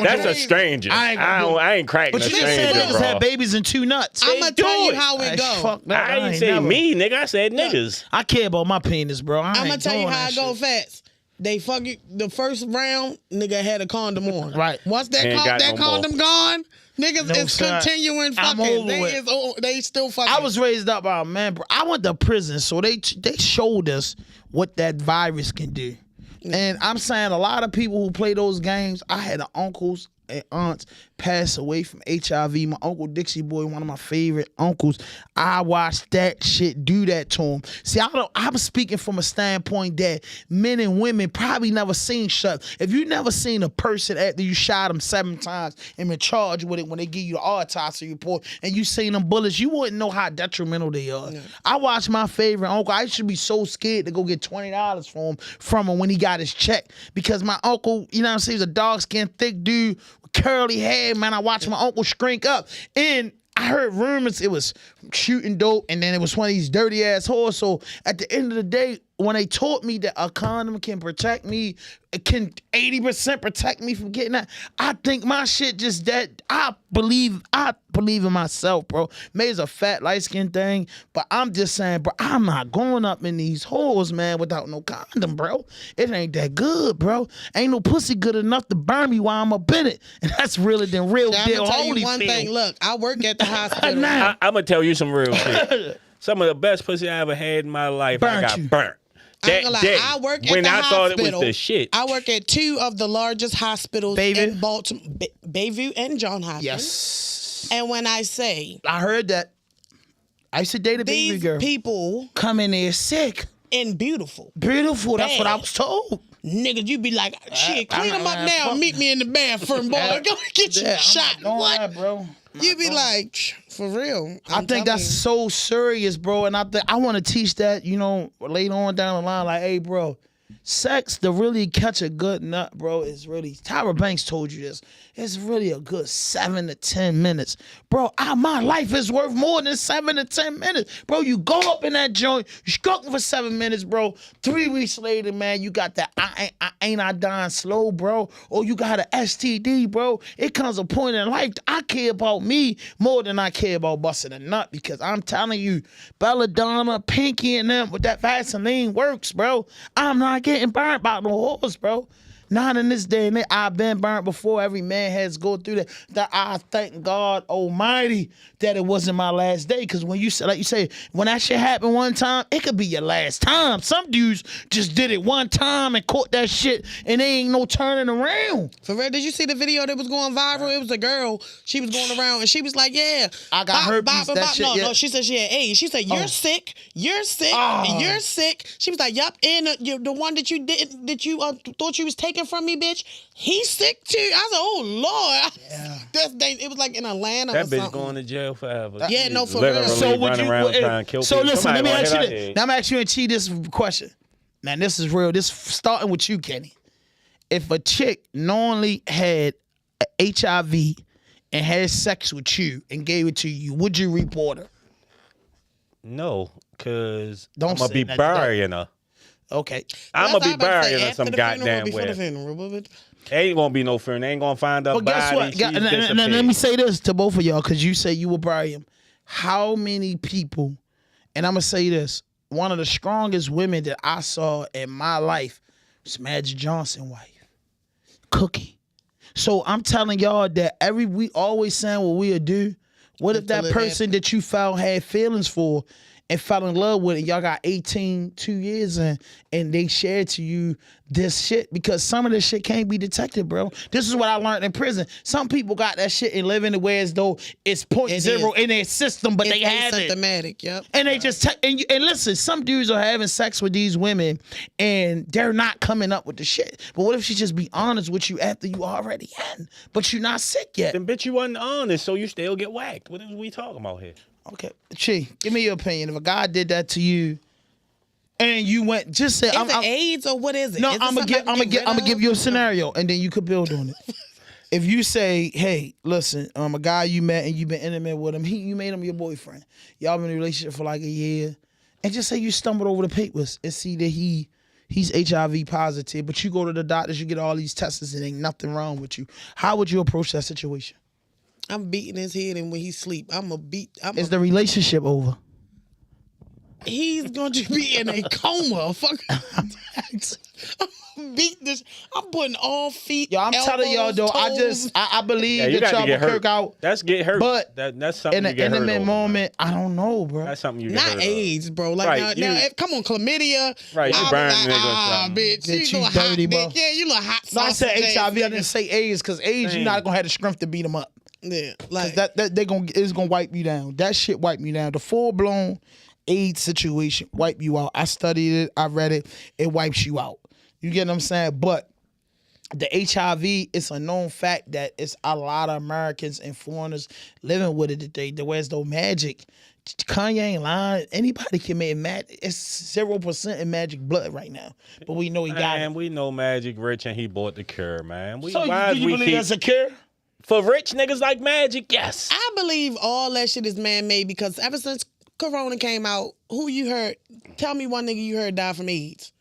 That's a stranger. I ain't cracking a stranger. But you just said niggas had babies and 2 nuts. I'm going to tell you how it go. I ain't say me, nigga. I said niggas. I care about my penis, bro. I'm going to tell you how it go fast. They fuck you the first round, nigga had a condom on. Right. Once that condom gone, niggas is continuing fucking. They still fucking. I was raised up by a man, bro. I went to prison, so they showed us what that virus can do. And I'm saying a lot of people who play those games, I had uncles and aunts pass away from HIV. My Uncle Dixie Boy, one of my favorite uncles, I watched that shit do that to him. See, I'm speaking from a standpoint that men and women probably never seen shit. If you never seen a person after you shot them 7 times and been charged with it when they give you the autopsy report and you seen them bullets, you wouldn't know how detrimental they are. Yeah. I watched my favorite uncle. I should be so scared to go get $20 from him when he got his check because my uncle, you know what I'm saying, he was a dark-skinned, thick dude with curly hair. Man, I watched my uncle shrink up, and I heard rumors it was shooting dope, and then it was one of these dirty ass whores. So at the end of the day, when they taught me that a condom can protect me, it can 80% protect me from getting that, I think my shit just that. I believe in myself, bro. Maybe it's a fat light skin thing, but I'm just saying, bro, I'm not going up in these holes, man, without no condom, bro. It ain't that good, bro. Ain't no pussy good enough to burn me while I'm up in it, and that's really the real deal. I'm gonna tell you one thing. Look, I work at the hospital. I'm gonna tell you some real shit. Some of the best pussy I ever had in my life, I got burnt. That day, I work at when the I hospital, thought it was the shit. I work at 2 of the largest hospitals in Baltimore, Bayview and John Hopkins. Yes. And when I say, I heard that. I used to date a baby girl. These people come in there sick and beautiful. Beautiful. That's what I was told. Nigga, you be like, shit, clean them up now and meet me in the bathroom, boy. Go get you shot. What, that, bro? You be like, for real. I think that's so serious, bro. And I want to teach that, you know, later on down the line, like, hey, bro, sex to really catch a good nut, bro, is really, Tyra Banks told you this, it's really a good 7 to 10 minutes. Bro, my life is worth more than 7 to 10 minutes. Bro, you go up in that joint, you stroke for 7 minutes, bro. 3 weeks later, man, you got that I dying slow, bro. Or you got an STD, bro. It comes a point in life, I care about me more than I care about busting a nut, because I'm telling you, Belladonna, Pinky, and them with that Vaseline works, bro. I'm not getting burnt by no horse, bro. Not in this day and age. I've been burnt before. Every man has to go through that. That I thank God Almighty that it wasn't my last day. Because when you say, like you say, when that shit happened one time, it could be your last time. Some dudes just did it one time and caught that shit, and they ain't no turning around. For real, did you see the video that was going viral? It was a girl. She was going around and she was like, "Yeah, I got herpes." No, she said she had AIDS. She said, "You're sick. You're sick. You're sick." She was like, "Yup." And the one that you thought you was taking from me, bitch, he's sick too. I said, "Oh Lord." Yeah. It was like in Atlanta. That or bitch something. Going to jail forever. Yeah, no, for real. So would you? Trying to kill so people. listen, let me ask you this. this. Now I'm asking you and T this question. Now this is real. This starting with you, Kenny. If a chick knowingly had HIV and had sex with you and gave it to you, would you report her? No, because I'm gonna be burying her. Okay. I'm gonna be burying her some goddamn way. Ain't gonna be no funeral. Ain't gonna find her body. But guess what? Let me say this to both of y'all, because you say you will bury him. How many people, and I'm gonna say this, one of the strongest women that I saw in my life was Magic Johnson's wife, Cookie. So I'm telling y'all that we always saying what we'll do. What if that person that you felt had feelings for and fell in love with it, y'all got 18, 2 years in, and they shared to you this shit? Because some of this shit can't be detected, bro. This is what I learned in prison. Some people got that shit and live in the way as though it's 0.0 in their system, but they have it. Symptomatic, yep. And they just and listen, some dudes are having sex with these women and they're not coming up with the shit. But what if she just be honest with you after you already in, but you're not sick yet? Then bitch, you wasn't honest, so you still get whacked. What are we talking about here? Okay, Chi, give me your opinion. If a guy did that to you and you went, just say, is it AIDS or what is it? No, I'm gonna give you a scenario, and then you could build on it. If you say, hey, listen, a guy you met and you've been intimate with him, you made him your boyfriend. Y'all been in a relationship for like a year, and just say you stumbled over the papers and see that he's HIV positive, but you go to the doctors, you get all these tests, and ain't nothing wrong with you. How would you approach that situation? I'm beating his head, and when he sleep, Is the relationship over? He's going to be in a coma. Fuck. Beat this. I'm putting all feet. Yo, I'm telling y'all though. I believe that y'all will kirk out. That's get hurt. But that's something in an intimate moment, I don't know, bro. That's something you get not hurt AIDS, of. bro. Like right, now, come on, chlamydia. Right, you burn nigga. Bitch, you dirty, bro. Yeah, you little hot. No, I said HIV. I didn't say AIDS because AIDS, you're not gonna have the strength to beat them up. Yeah, like it's gonna wipe you down. That shit wipe you down. The full blown AIDS situation wipe you out. I studied it. I read it. It wipes you out. You get what I'm saying? But the HIV, it's a known fact that it's a lot of Americans and foreigners living with it today. There's no magic. Kanye ain't lying. Anybody can make Magic. It's 0% in Magic blood right now. But we know he got it. We know Magic rich and he bought the cure, man. Do you believe that's a cure? For rich niggas like Magic, yes. I believe all that shit is man-made because ever since Corona came out, who you heard? Tell me one nigga you heard die from AIDS.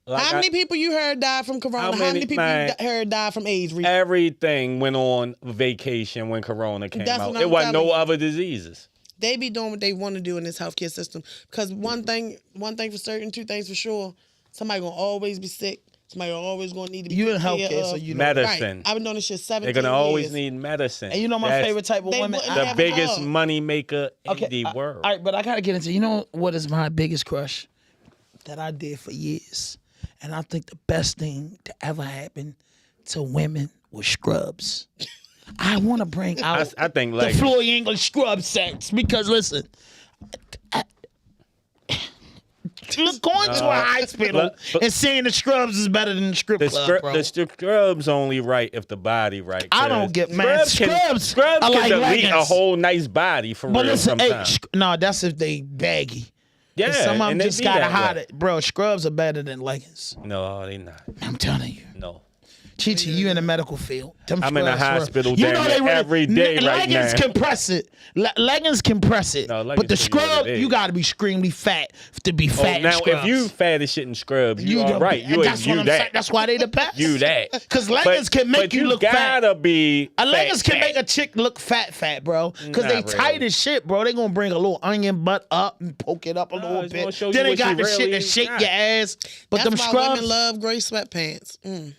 Like how many people you heard die from Corona? How many people you heard die from AIDS? Everything went on vacation when Corona came out. There wasn't no other diseases. They be doing what they want to do in this healthcare system. Because one thing for certain, two things for sure, somebody gonna always be sick. Somebody always gonna need to be you in healthcare, so you know. Medicine. Right. I've been doing this shit 17 years. They're gonna always need medicine. And you know my favorite type of women? The biggest money maker in the world. All right, but I gotta get into, you know what is my biggest crush that I did for years? And I think the best thing to ever happen to women was scrubs. I want to bring out I think the Floyd English scrub sets because listen, going to a hospital and saying the scrubs is better than the strip club, bro. The scrubs only right if the body right. I don't get mad. Scrubs can like delete a whole nice body for real listen, sometimes. No, that's if they baggy. Yeah, some of them just gotta hide it, bro. Scrubs are better than leggings. No, they not. I'm telling you. No. Cheche, you in the medical field. I'm in the hospital every day right now. Leggings compress it. Leggings compress it. No, but the scrub, you got to be extremely fat to be fat. Now, if you fat as shit in scrubs, you all right. You that. That's why they the best. You that. Because leggings can make you look fat. Gotta be. Leggings can make a chick look fat, bro. Because they tight as shit, bro. They gonna bring a little onion butt up and poke it up a little bit. Then they got the shit that shake your ass. But them scrubs. That's why women love gray sweatpants.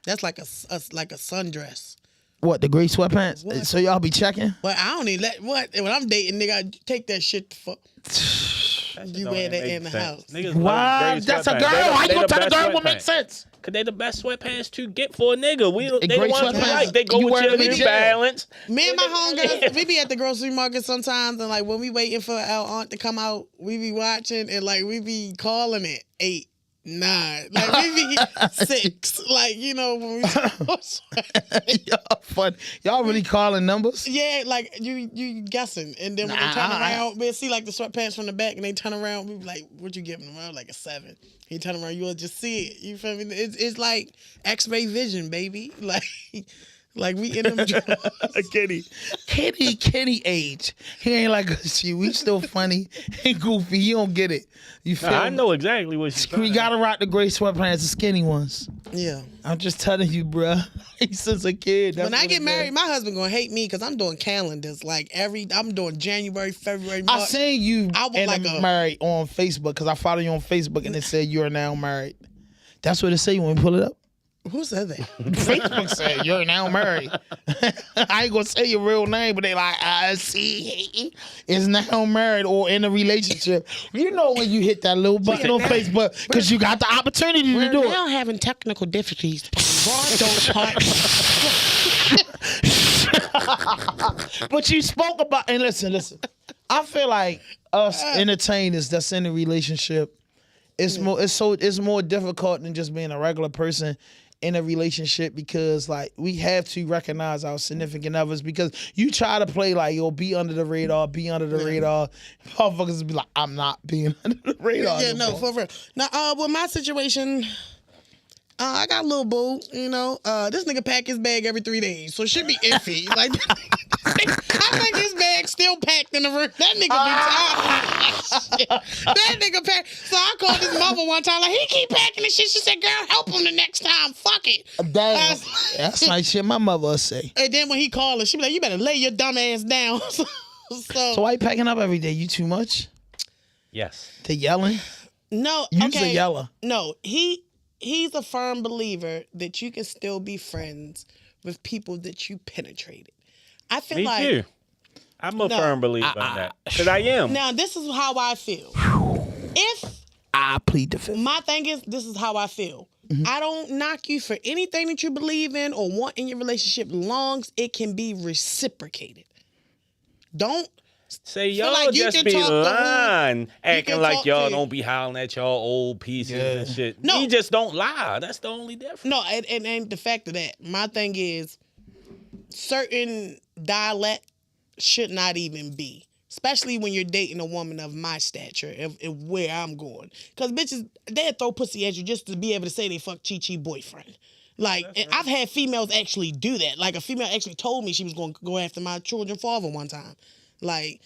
That's like a sundress. What, the gray sweatpants? What? So y'all be checking? Well, I don't even when I'm dating, nigga, I take that shit to fuck. You wear that in the house. Why? That's a girl. How you gonna tell a girl what makes sense? Cause they the best sweatpants to get for a nigga. They the ones we like. They go with your New Balance. Me and my homegirls, we be at the grocery market sometimes, and like when we waiting for our aunt to come out, we be watching and like we be calling it 8, 9, like maybe 6, like you know when we y'all fun. Y'all really calling numbers? Yeah, like you guessing, and then when they turn around, we see like the sweatpants from the back, and they turn around, we be like, "What you giving them?" I was like a 7. He turn around, you'll just see it. You feel me? It's like X-ray vision, baby. Like we in them. Kenny age. He ain't like us. We still funny and goofy. You don't get it. You feel? I know exactly what you're saying. We gotta rock the gray sweatpants, the skinny ones. Yeah. I'm just telling you, bro. Since a kid. When I get married, my husband gonna hate me because I'm doing calendars. Like I'm doing January, February, March. I seen you married on Facebook because I follow you on Facebook and it said you are now married. That's what it say when we pull it up. Who said that? Facebook said you're now married. I ain't gonna say your real name, but they like, I see is now married or in a relationship. You know when you hit that little button on Facebook because you got the opportunity to do it. We're now having technical difficulties. RawDope Podcast. But you spoke about, and listen. I feel like us entertainers that's in a relationship, it's more difficult than just being a regular person. in a relationship because like we have to recognize our significant others because you try to play like yo be under the radar. Motherfuckers be like I'm not being under the radar. Yeah, no, for real. Now, with my situation, I got a little boo. You know, this nigga pack his bag every 3 days, so it should be iffy. Like I think his bag still packed in the room. That nigga be tired. That nigga pack. So I called his mother one time, like he keep packing the shit. She said, "Girl, help him the next time. Fuck it." Damn, that's like shit my mother would say. And then when he called her, she be like, "You better lay your dumb ass down." So why you packing up every day? You too much? Yes. To yelling? No. You's a yeller. No, he's a firm believer that you can still be friends with people that you penetrated. I feel Me like too. I'm a firm believer in that. Because I am. Now, this is how I feel. If I plead the fifth. My thing is, this is how I feel. Mm-hmm. I don't knock you for anything that you believe in or want in your relationship long as it can be reciprocated. Don't say y'all like just be lying, acting like y'all don't be hollering at y'all old pieces and shit. No. You just don't lie. That's the only difference. No, and the fact of that, my thing is certain dialect should not even be. Especially when you're dating a woman of my stature and where I'm going. Because bitches, they'll throw pussy at you just to be able to say they fuck Cheche boyfriend. Like, right. I've had females actually do that. Like, a female actually told me she was going to go after my children's father one time. Like,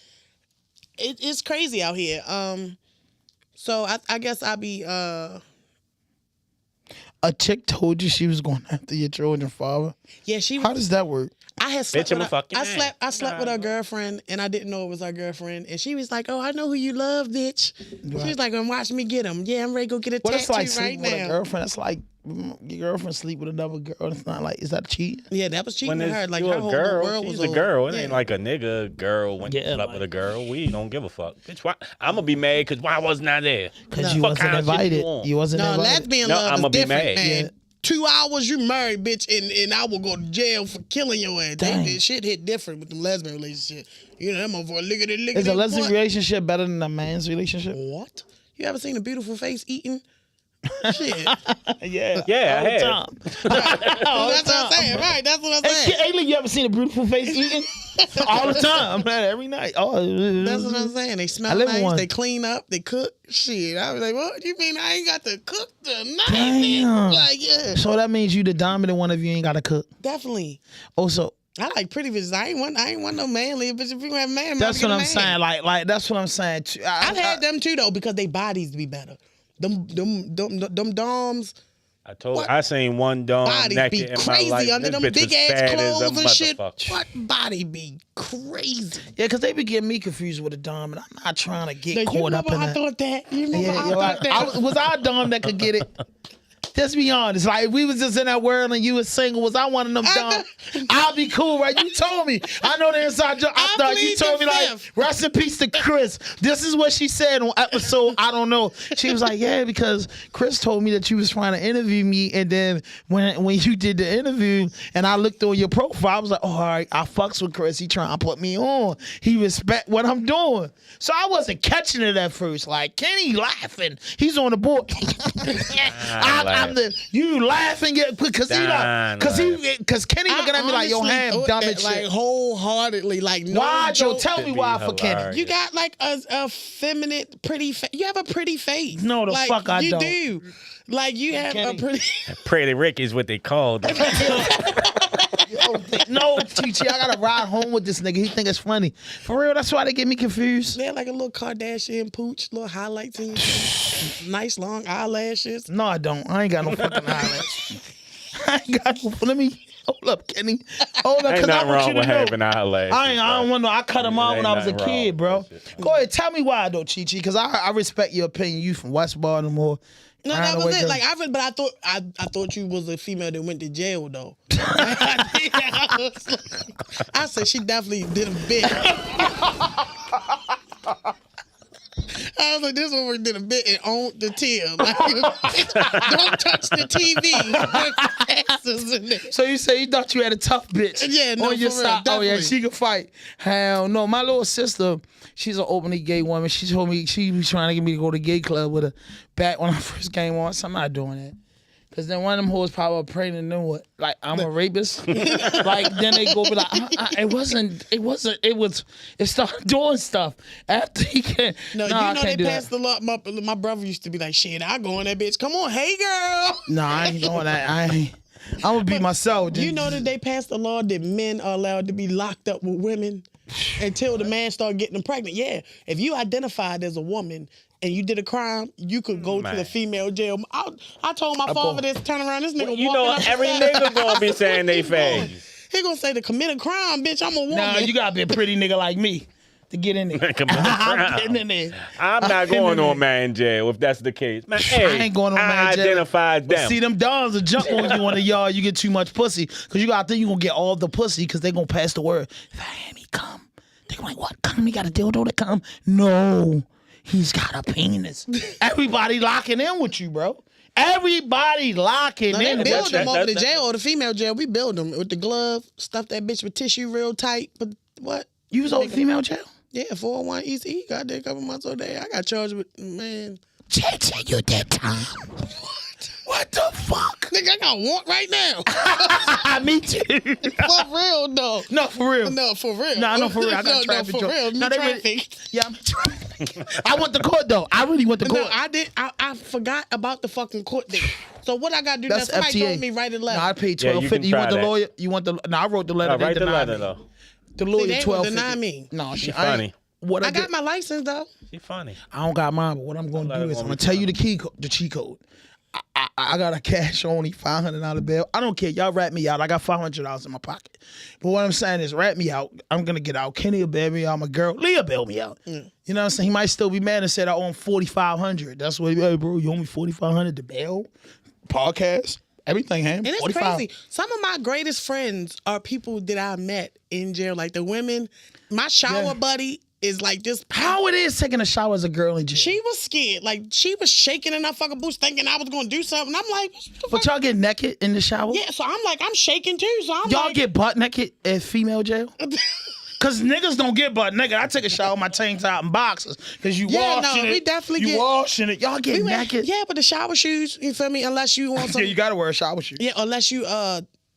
it's crazy out here. So I guess I'll be... A chick told you she was going after your children's father? Yeah, she... How does that work? I had slept with I slept with her girlfriend, and I didn't know it was her girlfriend. And she was like, "Oh, I know who you love, bitch." Right. She was like, "Watch me get him." Yeah, I'm ready to go get a tattoo it's like right now. With a girlfriend, it's like your girlfriend sleep with another girl. It's not like, is that cheating? Yeah, that was cheating with her. Like her whole girl, world was a girl. It ain't like a nigga girl went to sleep with a girl. We don't give a fuck. Bitch, why? I'm gonna be mad because why wasn't I there? Because you wasn't invited. You wasn't invited. Lesbian love is different, man. Yeah. 2 hours, you married, bitch, and I will go to jail for killing your ass. That shit hit different with the lesbian relationship. You know, that motherfucker, look at it. Is a lesbian relationship better than a man's relationship? What? You ever seen a beautiful face eating? Shit. Yeah, I have. That's what I'm saying. Right, that's what I'm saying. Hey, you ever seen a beautiful face eating? All the time, man, every night. Oh, that's what I'm saying. They smell nice, they clean up, they cook. Shit, I was like, what? You mean I ain't got to cook tonight? Like, yeah. So that means you the dominant one if you ain't got to cook? Definitely. Also, I like pretty bitches. I ain't want no manly bitch. If you have man, that's what I'm saying. Like that's what I'm saying. I've had them too though because they bodies be better. Them doms. I seen one dom body naked be in crazy my life. under them big ass clothes and shit. What body be crazy? Yeah, because they be getting me confused with a dom, and I'm not trying to get caught up in that. I thought that. You remember I thought that? Was I a dom that could get it? Just be honest. Like, if we was just in that world and you was single, was I one of them dumb? I'll be cool, right? You told me. I know the inside joke. I thought you told me, like, rest in peace to Chris. This is what she said on episode, I don't know. She was like, yeah, because Chris told me that you was trying to interview me, and then when you did the interview and I looked on your profile, I was like, oh, all right, I fucks with Chris. He trying to put me on. He respect what I'm doing. So I wasn't catching it at first. Like, Kenny laughing. He's on the board. You laughing because Kenny looking at me like your hand dumb and shit. Like wholeheartedly, like no. Why, Joe? Tell me why for Kenny. You got like a feminine, pretty face. You have a pretty face. No, the like, fuck I don't. You do. Like you have a pretty. Pretty Rick is what they called. No, Cheche, I gotta ride home with this nigga. He think it's funny. For real, that's why they get me confused. They had like a little Kardashian pooch, little highlights in your nice long eyelashes. No, I don't. I ain't got no fucking eyelashes. I ain't got no. Let me hold up, Kenny. Hold up, because I want you to know. Having eyelashes. I don't want to. I cut them out when I was a kid, bro. Go ahead, tell me why though, Cheche, because I respect your opinion. You from West Baltimore. No, that was it. Like I thought you was a female that went to jail though. I said she definitely did a bit. I was like, this one did a bit and owned the till. Like, don't touch the TV. So you say you thought you had a tough bitch? Yeah, no, on your side. Real, oh yeah, she can fight. Hell no. My little sister, she's an openly gay woman. She told me she was trying to get me to go to gay club with her back when I first came on. So I'm not doing that. Because then one of them hoes probably pregnant and then what? Like, I'm a rapist? Like, then they go be like, it started doing stuff after he can't. No, you know they passed the law. My brother used to be like, shit, I go on that bitch. Come on, hey, girl. No, I ain't doing that. I'm going to be myself. You know that they passed the law that men are allowed to be locked up with women until the man start getting them pregnant. Yeah, if you identified as a woman and you did a crime, you could go to the female jail. I told my father this, turn around, this nigga you know, every nigga gonna be saying they face. He gonna say to commit a crime, bitch, I'm a woman. Nah, you gotta be a pretty nigga like me to get in there. I'm getting in there. I'm not going on man jail if that's the case. Man, hey, I ain't going on man jail. I identified them. See, them dogs will jump on you in the yard. You get too much pussy. Because you gotta think you gonna get all the pussy because they gonna pass the word. Fahmy, come. They gonna like, what? Come, he got a dildo to come? No. He's got a penis. Everybody locking in with you, bro. Everybody locking in. They build them over the jail or the female jail. We build them with the glove, stuff that bitch with tissue real tight. But what? You was over female jail? Yeah, 401 East got there a couple months old day. I got charged with, man. Cheche, you that time. What the fuck? Nigga, I got want right now. Me too. For real, though. No, for real. No, for real. No, no, for real. I got traffic. No, for real. No, they really, yeah, I'm traffic. I went to court, though. I really went to court. No, I did. I forgot about the fucking court date. So what I got to do now? Somebody FTA. told me write a letter. No, I paid $12.50. You want the lawyer? You want the? No, I wrote the letter. Write the letter, though. The lawyer $12.50. Deny me. No, she funny. I got my license, though. She funny. I don't got mine, but what I'm going to do is I'm going to tell you the cheat code. I got a cash only $500 bill. I don't care. Y'all rat me out. I got $500 in my pocket. But what I'm saying is rat me out. I'm going to get out. Kenny will bail me out. My girl, Leah bail me out. You know what I'm saying? He might still be mad and said I owe him $4,500. That's what, hey, bro, you owe me $4,500 to bail? Podcast? Everything, man. And it's crazy. Some of my greatest friends are people that I met in jail. Like the women, my shower buddy is like this. How it is taking a shower as a girl in jail? She was scared. Like, she was shaking in her fucking boots thinking I was going to do something. I'm like, but y'all get naked in the shower? Yeah, so I'm like, I'm shaking too. So I'm y'all get butt naked at female jail? Because niggas don't get butt naked. I take a shower with my tank top and boxers. Because you washing it. We definitely get. You washing it. Y'all get naked. Yeah, but the shower shoes, you feel me? Unless you want some. Yeah, you got to wear a shower shoe. Yeah, unless you,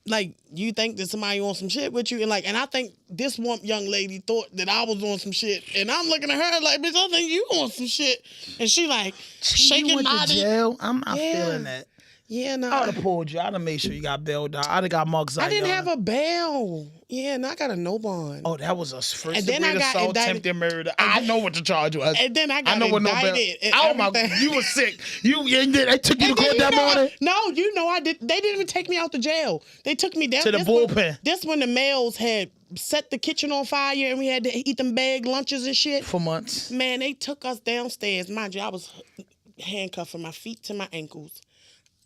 like, you think that somebody wants some shit with you. And I think this one young lady thought that I was on some shit. And I'm looking at her like, bitch, I think you want some shit. And she like, shaking my jail. I'm not feeling that. Yeah, no. I would have pulled you. I'd have made sure you got bailed out. I'd have got mugs out. I didn't have a bail. Yeah, and I got a no bond. Oh, that was a first degree assault, attempted murder. I know what the charge was. And then I got indicted. Oh my God, you were sick. They took you to court that morning? No, you know I did. They didn't even take me out the jail. They took me down to the bullpen. This when the males had set the kitchen on fire and we had to eat them bag lunches and shit. For months. Man, they took us downstairs. Mind you, I was handcuffed from my feet to my ankles.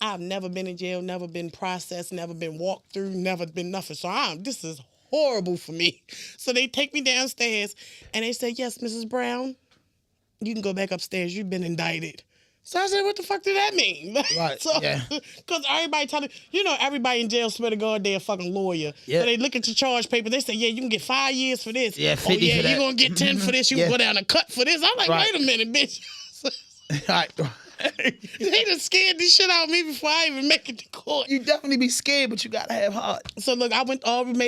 I've never been in jail, never been processed, never been walked through, never been nothing. So this is horrible for me. So they take me downstairs and they say, yes, Mrs. Brown, you can go back upstairs. You've been indicted. So I said, what the fuck did that mean? Right, Because everybody telling, everybody in jail, swear to God, they're a fucking lawyer. Yep. So they look at your charge paper. They say, yeah, you can get 5 years for this. Yeah, 50 for that. You're going to get 10 for this. You can go down a cut for this. I'm like, wait a minute, bitch. Right. They done scared the shit out of me before I even make it to court. You definitely be scared, but you gotta have heart. So look, I made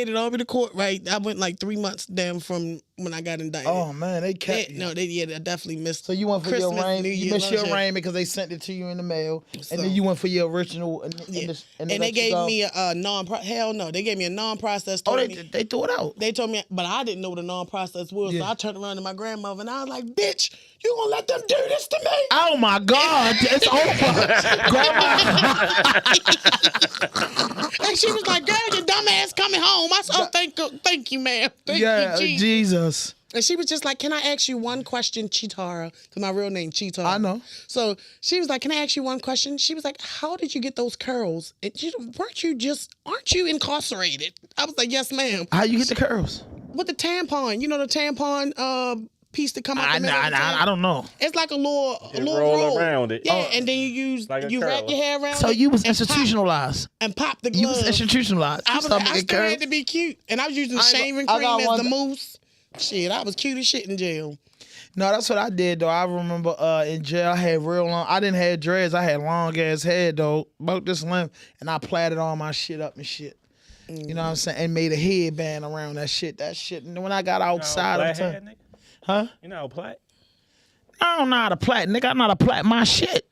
it all the way to court, right? I went like 3 months down from when I got indicted. Oh man, they kept you. No, I definitely missed. So you went for Christmas, your arraignment. You missed your arraignment because they sent it to you in the mail, and then you went for your original. And they gave me a hell no, they gave me a non-process. They threw it out. They told me, but I didn't know what a non-process was. Yeah. So I turned around to my grandmother and I was like, bitch, you gonna let them do this to me? Oh my God, it's over. Grandma. And she was like, girl, your dumb ass coming home. I said, thank you, ma'am. Thank you, Jesus. And she was just like, can I ask you one question, Chitara? Because my real name, Chitara. I know. So she was like, can I ask you one question? She was like, how did you get those curls? Aren't you incarcerated? I was like, yes, ma'am. How you get the curls? With the tampon. You know the tampon piece that come out the middle? I don't know. It's like a little roll around it. Yeah, and then you wrap your hair around it. So you was institutionalized. And pop the glove. You was institutionalized. I still had to be cute. And I was using shaving cream as the mousse. Shit, I was cute as shit in jail. No, that's what I did though. I remember in jail I had real long. I didn't have dreads. I had long ass hair though, about this length, and I plaited all my shit up and shit. You know what I'm saying? And made a headband around that shit. And when I got outside of time, huh? You know how to plait? I don't know how to plait, nigga. I know how to plait my shit.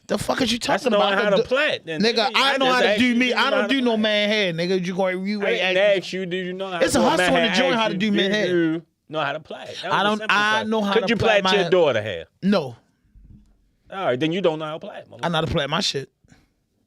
The fuck is you talking about? How to plait, nigga. I know how to do me. I don't do no man hair, nigga. I didn't ask you. Do you know how? It's a hustle in the joint how to do man hair. You know how to plait? I know how to plait. Could you plait your daughter hair? No. All right, then you don't know how to plait. I know how to plait my shit.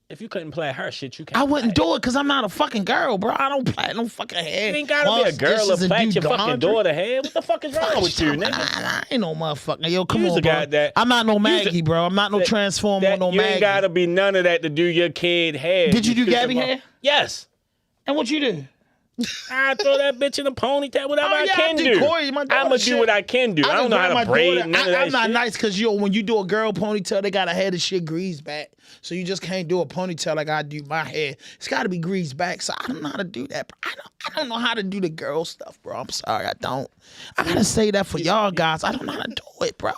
If you couldn't play her shit, you can't. I wouldn't do it because I'm not a fucking girl, bro. I don't plait no fucking hair. You ain't gotta be a girl to plait your fucking daughter hair. What the fuck is wrong with you, nigga? I ain't no motherfucker. Yo, come on, bro. I'm not no Maggie, bro. I'm not no Transformer or no Maggie. You ain't gotta be none of that to do your kid hair. Did you do Gabby hair? Yes. And what you do? I throw that bitch in a ponytail, whatever I can do. I'm gonna do what I can do. I don't know how to braid none of that I'm not nice because when you do a girl ponytail, they gotta have the shit greased back. So you just can't do a ponytail like I do my hair. It's gotta be greased back. So I don't know how to do that. I don't know how to do the girl stuff, bro. I'm sorry, I don't. I gotta say that for y'all guys. I don't know how to do it, bro.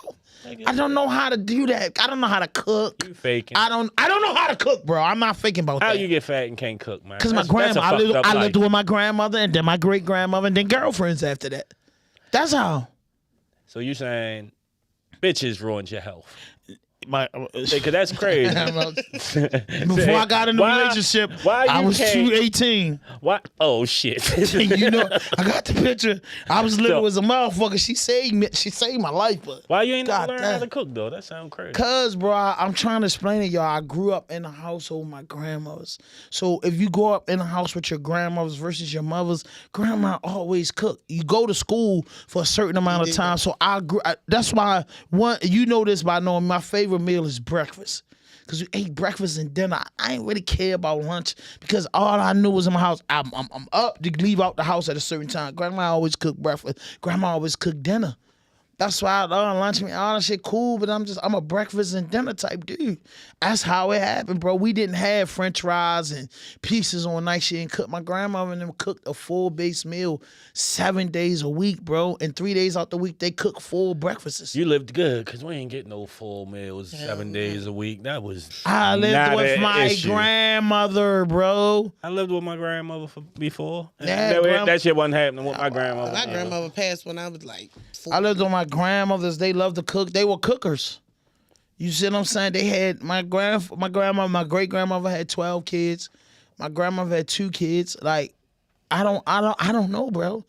I don't know how to do that. I don't know how to cook. You faking. I don't know how to cook, bro. I'm not faking about that. How you get fat and can't cook, man? Because my grandma, I lived with my grandmother and then my great grandmother and then girlfriends after that. That's how. So you saying bitches ruined your health? Because that's crazy. Before I got in the relationship, I was 218. Why? Oh shit! You know, I got the picture. I was living as a motherfucker. She saved me. She saved my life. But why you ain't learn how to cook though? That sounds crazy. Cause bro, I'm trying to explain to y'all. I grew up in a household with my grandmothers. So if you grow up in a house with your grandmothers versus your mothers, grandma always cook. You go to school for a certain amount of time. So that's why you know this by knowing my favorite meal is breakfast. Because we ate breakfast and dinner. I ain't really care about lunch because all I knew was in my house. I'm up to leave out the house at a certain time. Grandma always cooked breakfast. Grandma always cooked dinner. That's why lunch meat, all that shit cool, but I'm a breakfast and dinner type dude. That's how it happened, bro. We didn't have French fries and pieces on night shit and cook. My grandmother and them cooked a full base meal 7 days a week, bro. And 3 days out the week, they cook full breakfasts. You lived good, because we ain't getting no full meals 7 days a week. That was I lived with my grandmother, bro. I lived with my grandmother before. That shit wasn't happening with my grandmother. My grandmother passed when I was like 4. I lived with my grandmothers. They loved to cook. They were cookers. You see what I'm saying? They had my grandma, my great grandmother had 12 kids. My grandmother had 2 kids. Like, I don't know, bro.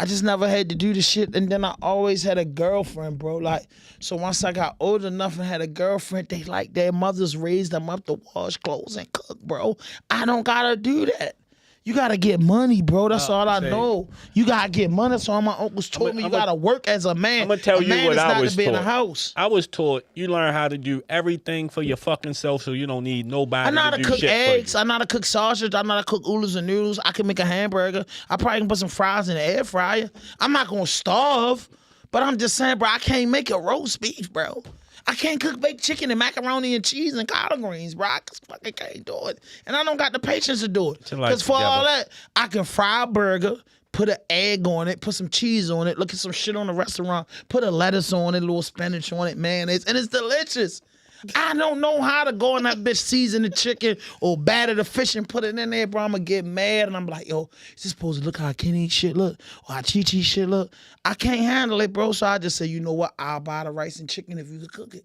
I just never had to do the shit. And then I always had a girlfriend, bro. Like, so once I got old enough and had a girlfriend, they like their mothers raised them up to wash clothes and cook, bro. I don't gotta do that. You gotta get money, bro. That's all I know. You gotta get money. So all my uncles told me you gotta work as a man. I'm gonna tell you what I was taught. In a house. I was taught you learn how to do everything for your fucking self, so you don't need nobody. I know how to cook eggs. I know how to cook sausage. I know how to cook oodles and noodles. I can make a hamburger. I probably can put some fries in the air fryer. I'm not gonna starve, but I'm just saying, bro. I can't make a roast beef, bro. I can't cook baked chicken and macaroni and cheese and collard greens, bro. I just fucking can't do it. And I don't got the patience to do it. Because for all that, I can fry a burger, put an egg on it, put some cheese on it, look at some shit on the restaurant, put a lettuce on it, a little spinach on it, mayonnaise, and it's delicious. I don't know how to go in that bitch, season the chicken or batter the fish and put it in there, bro. I'm going to get mad and I'm like, yo, is this supposed to look how Kenny shit look or how Cheche shit look? I can't handle it, bro. So I just say, you know what? I'll buy the rice and chicken if you could cook it.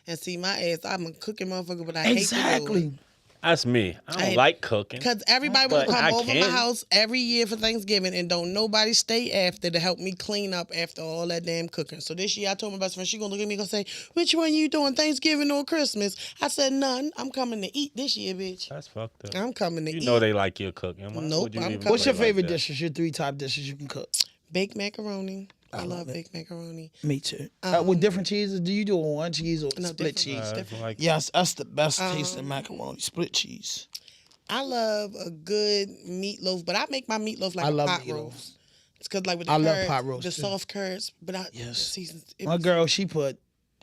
And see, my ass, I'm a cooking motherfucker, but I hate to do it. That's me. I don't like cooking. Because everybody will come over my house every year for Thanksgiving and don't nobody stay after to help me clean up after all that damn cooking. So this year I told my best friend, she gonna look at me and say, which one you doing, Thanksgiving or Christmas? I said, none. I'm coming to eat this year, bitch. That's fucked up. I'm coming to eat. You know they like your cooking. Nope. What's your favorite dishes? Your 3 top dishes you can cook? Baked macaroni. I love baked macaroni. Me too. With different cheeses, do you do one cheese or split cheese? Yes, that's the best tasting macaroni, split cheese. I love a good meatloaf, but I make my meatloaf like a pot roast. It's because like with the curds, pot roast, the soft curds, but my girl, she put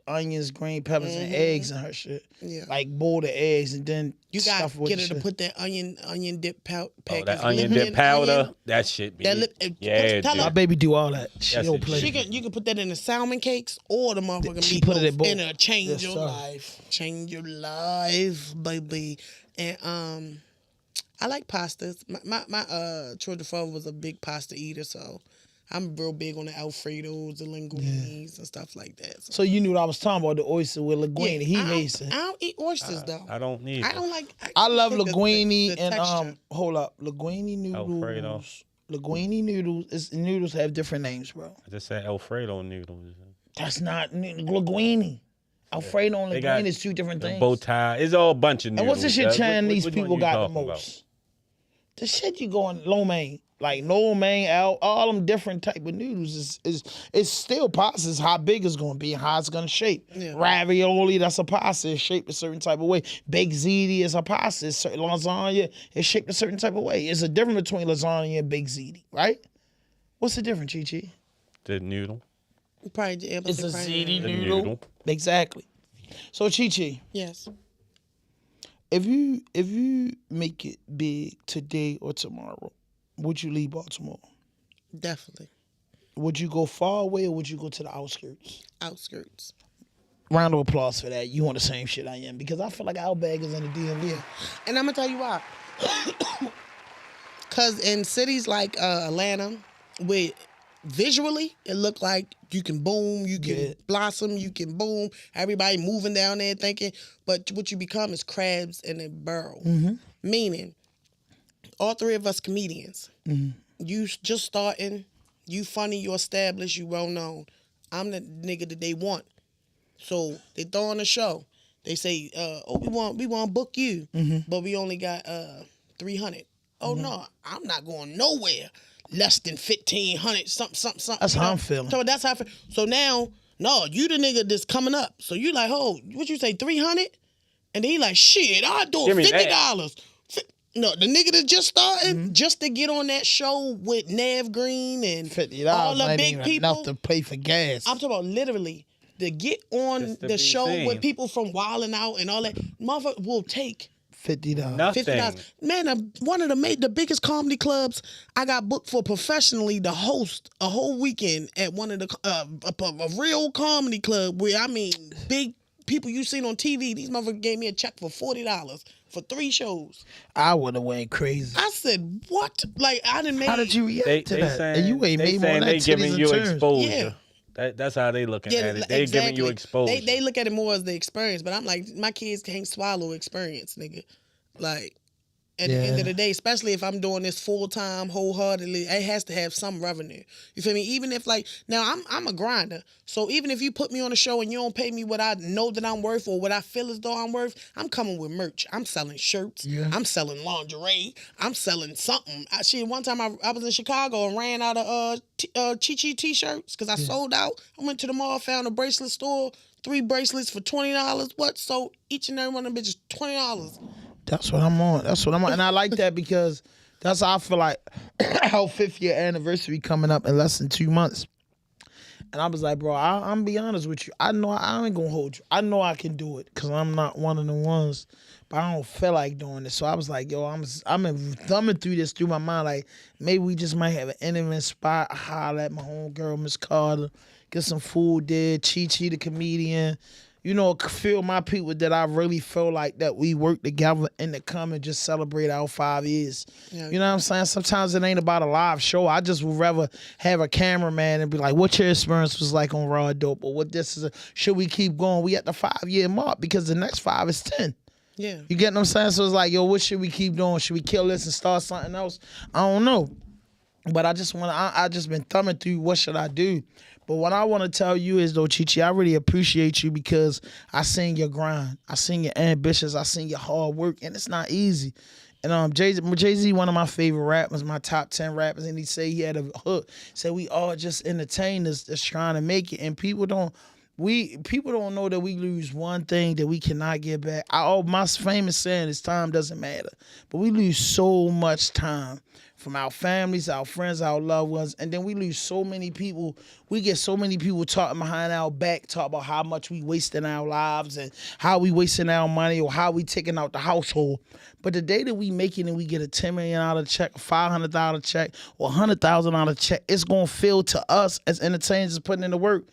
onions, green peppers, and eggs in her shit. Yeah. Like boil the eggs and then you got to get her to shit. put that onion dip powder. Oh, that onion dip powder, that shit be. My baby do all that. She don't play. You can put that in the salmon cakes or the motherfucking she put it in both. And it'll change your life. Change your life, baby. And I like pastas. My children father was a big pasta eater, so I'm real big on the Alfredos, the linguines, and stuff like that. So you knew what I was talking about, the oyster with linguine. He hates it. I don't eat oysters though. I don't need. I don't like. I love linguine and texture. hold up, linguine noodles. Alfredo. Linguine noodles. Noodles have different names, bro. I just said Alfredo noodles. That's not linguine. Alfredo and linguine is two different things. Bow tie. It's all a bunch of noodles. And what's the shit Chinese what people got the most? About? The shit you going lo mein. Like lo mein, all them different type of noodles is still pasta. It's how big it's gonna be and how it's gonna shape. Yeah. Ravioli, that's a pasta. It's shaped a certain type of way. Baked ziti is a pasta. It's certain lasagna is shaped a certain type of way. It's a difference between lasagna and baked ziti, right? What's the difference, Cheche? The noodle. Probably it's a ziti noodle. Exactly. So Cheche. Yes. If you make it big today or tomorrow, would you leave Baltimore? Definitely. Would you go far away or would you go to the outskirts? Outskirts. Round of applause for that. You on the same shit I am because I feel like Outback is in the DMV. Yeah. And I'm going to tell you why. Because in cities like Atlanta, where visually it look like you can boom, you can blossom, you can boom, everybody moving down there thinking, but what you become is crabs in a barrel. Mm-hmm. Meaning, all three of us comedians, you just starting, you funny, you established, you well known. I'm the nigga that they want. So they throw on a show. They say, we want to book you, but we only got 300. Oh no, I'm not going nowhere less than 1,500, something. That's how I'm feeling. So that's how I feel. So now, no, you the nigga that's coming up. So you like, what you say, 300? And then he like, shit, I'll do it $50. No, the nigga that just started, just to get on that show with Nav Green and $50 all the big people. Enough to pay for gas. I'm talking about literally to get on the show with people from Wildin' Out and all that. Motherfucker will take $50. Nothing. $50. Man, one of the biggest comedy clubs I got booked for professionally to host a whole weekend at one of the a real comedy club where big people you seen on TV. These motherfuckers gave me a check for $40 for 3 shows. I would have went crazy. I said, what? Like I didn't make. How did you react to that? Saying, you ain't made more than they giving you exposure. Yeah. That's how they looking at it. They giving you exposure. They look at it more as the experience, but I'm like, my kids can't swallow experience, nigga. Like, at the end of the day, especially if I'm doing this full time, wholeheartedly, it has to have some revenue. You feel me? Even if now I'm a grinder, so even if you put me on a show and you don't pay me what I know that I'm worth or what I feel as though I'm worth, I'm coming with merch. I'm selling shirts. Yeah. I'm selling lingerie. I'm selling something. One time I was in Chicago and ran out of Cheche t-shirts because I sold out. I went to the mall, found a bracelet store, 3 bracelets for $20. What? So each and every one of them bitches $20. That's what I'm on. And I like that because that's how I feel like our 5th year anniversary coming up in less than 2 months. And I was like, bro, I'm be honest with you. I know I ain't gonna hold you. I know I can do it because I'm not one of the ones, but I don't feel like doing it. So I was like, yo, I'm thumbing through my mind. Like, maybe we just might have an intimate spot. Holler at my homegirl, Miss Carter, get some food there. Cheche, the comedian. You know, feel my people that I really feel like that we work together and to come and just celebrate our 5 years. Yeah. You know what I'm saying? Sometimes it ain't about a live show. I just would rather have a cameraman and be like, what your experience was like on RawDope or what this is. Should we keep going? We at the 5-year mark because the next 5 is 10. Yeah. You get what I'm saying? So it's like, yo, what should we keep doing? Should we kill this and start something else? I don't know. But I just been thumbing through what should I do. But what I want to tell you is, though, Cheche, I really appreciate you because I seen your grind. I seen your ambitions. I seen your hard work, and it's not easy. And Jay-Z, one of my favorite rappers, my top 10 rappers, and he said he had a hook. Said we all just entertainers that's trying to make it, and people don't people don't know that we lose one thing that we cannot get back. My famous saying is time doesn't matter. But we lose so much time from our families, our friends, our loved ones, and then we lose so many people. We get so many people talking behind our back, talk about how much we wasting our lives and how we wasting our money or how we taking out the household. But the day that we make it and we get a $10 million check, a $500 check, or a $100,000 check, it's going to feel to us as entertainers putting in the work.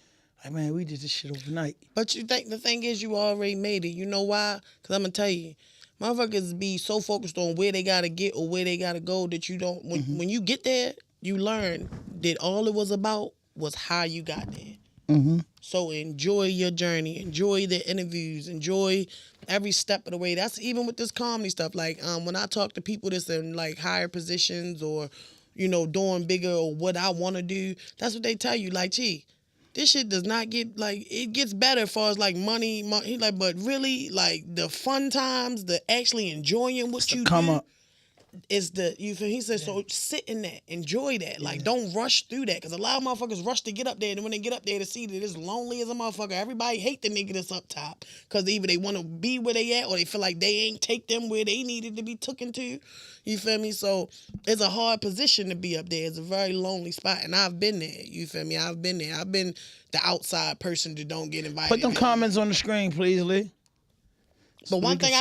Like, man, we did this shit overnight. But you think the thing is you already made it. You know why? Because I'm going to tell you, motherfuckers be so focused on where they got to get or where they got to go that you don't, when you get there, you learn that all it was about was how you got there. Mm-hmm. So enjoy your journey. Enjoy the interviews. Enjoy every step of the way. That's even with this comedy stuff. Like, when I talk to people that's in, like, higher positions or, you know, doing bigger or what I want to do, that's what they tell you. Like, gee, this shit does not get, like, it gets better as far as, like, money. Like, but really, like, the fun times, the actually enjoying what you do is the, you feel, he said, so sit in that, enjoy that. Like, don't rush through that. Because a lot of motherfuckers rush to get up there, and when they get up there to see that it's lonely as a motherfucker, everybody hate the nigga that's up top. Because either they want to be where they at, or they feel like they ain't take them where they needed to be taken to. You feel me? So it's a hard position to be up there. It's a very lonely spot, and I've been there. You feel me? I've been there. I've been the outside person that don't get invited. Put them comments on the screen, please, Lee. But one thing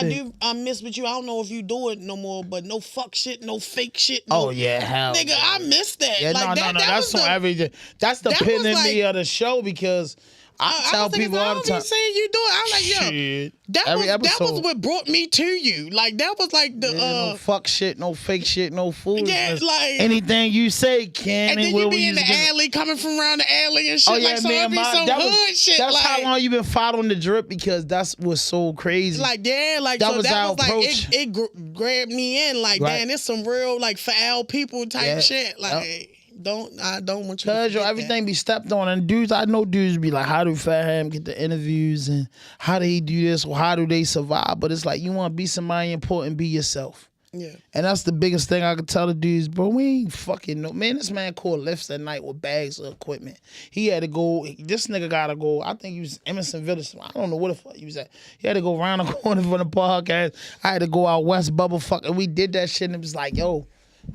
I miss with you, I don't know if you do it no more, but no fuck shit, no fake shit. No, hell. Nigga, I miss that. Yeah, like, no, that's on everything. That's the epitome of the show because I tell people all the time. I was saying you do it. I'm like, yo, that was what brought me to you. Like, that was like the no fuck shit, no fake shit, no fool. Yeah, like anything you say can and then you be in the alley, coming from around the alley and shit. Oh yeah, like, so man, hood shit. That's like, how long you been following the drip because that's what's so crazy. Like, yeah, like that so was that our was approach. Like it grabbed me in. Like, damn, it's some real like foul people type shit. Like. I don't want you to forget everything be stepped on. And dudes, I know dudes be like, how do Fashon get the interviews and how do he do this or how do they survive? But it's like, you want to be somebody important, be yourself. Yeah. And that's the biggest thing I could tell the dudes, bro, we ain't fucking no. Man, this man called lifts at night with bags of equipment. He had to go, this nigga got to go, I think he was Emerson Village. I don't know where the fuck he was at. He had to go around the corner for the podcast. I had to go out west bubble fucking. We did that shit and it was like, yo,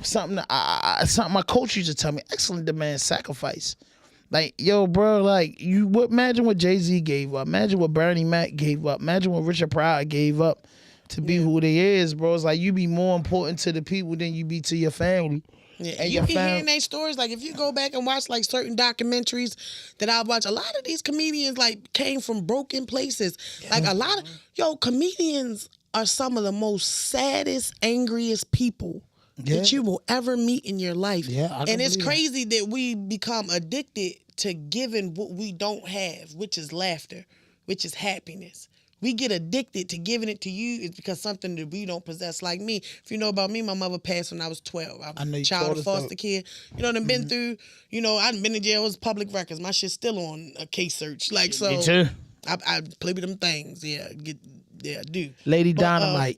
something my coach used to tell me, excellent demand, sacrifice. Like, yo, bro, like, imagine what Jay-Z gave up. Imagine what Bernie Mac gave up. Imagine what Richard Pryor gave up to be who they is, bro. It's like you be more important to the people than you be to your family. Yeah, and you be hearing their stories. Like, if you go back and watch, like, certain documentaries that I watch, a lot of these comedians, like, came from broken places. Yeah. Like, a lot of, comedians are some of the most saddest, angriest people that you will ever meet in your life. Yeah, and it's crazy that we become addicted to giving what we don't have, which is laughter, which is happiness. We get addicted to giving it to you. It's because something that we don't possess. Like me, if you know about me, my mother passed when I was 12. I was a child of foster kid. You know what I've been through? You know, I've been in jail. It was public records. My shit's still on a case search. Like, so me too. I play with them things. Yeah, I do. Lady Dynamite.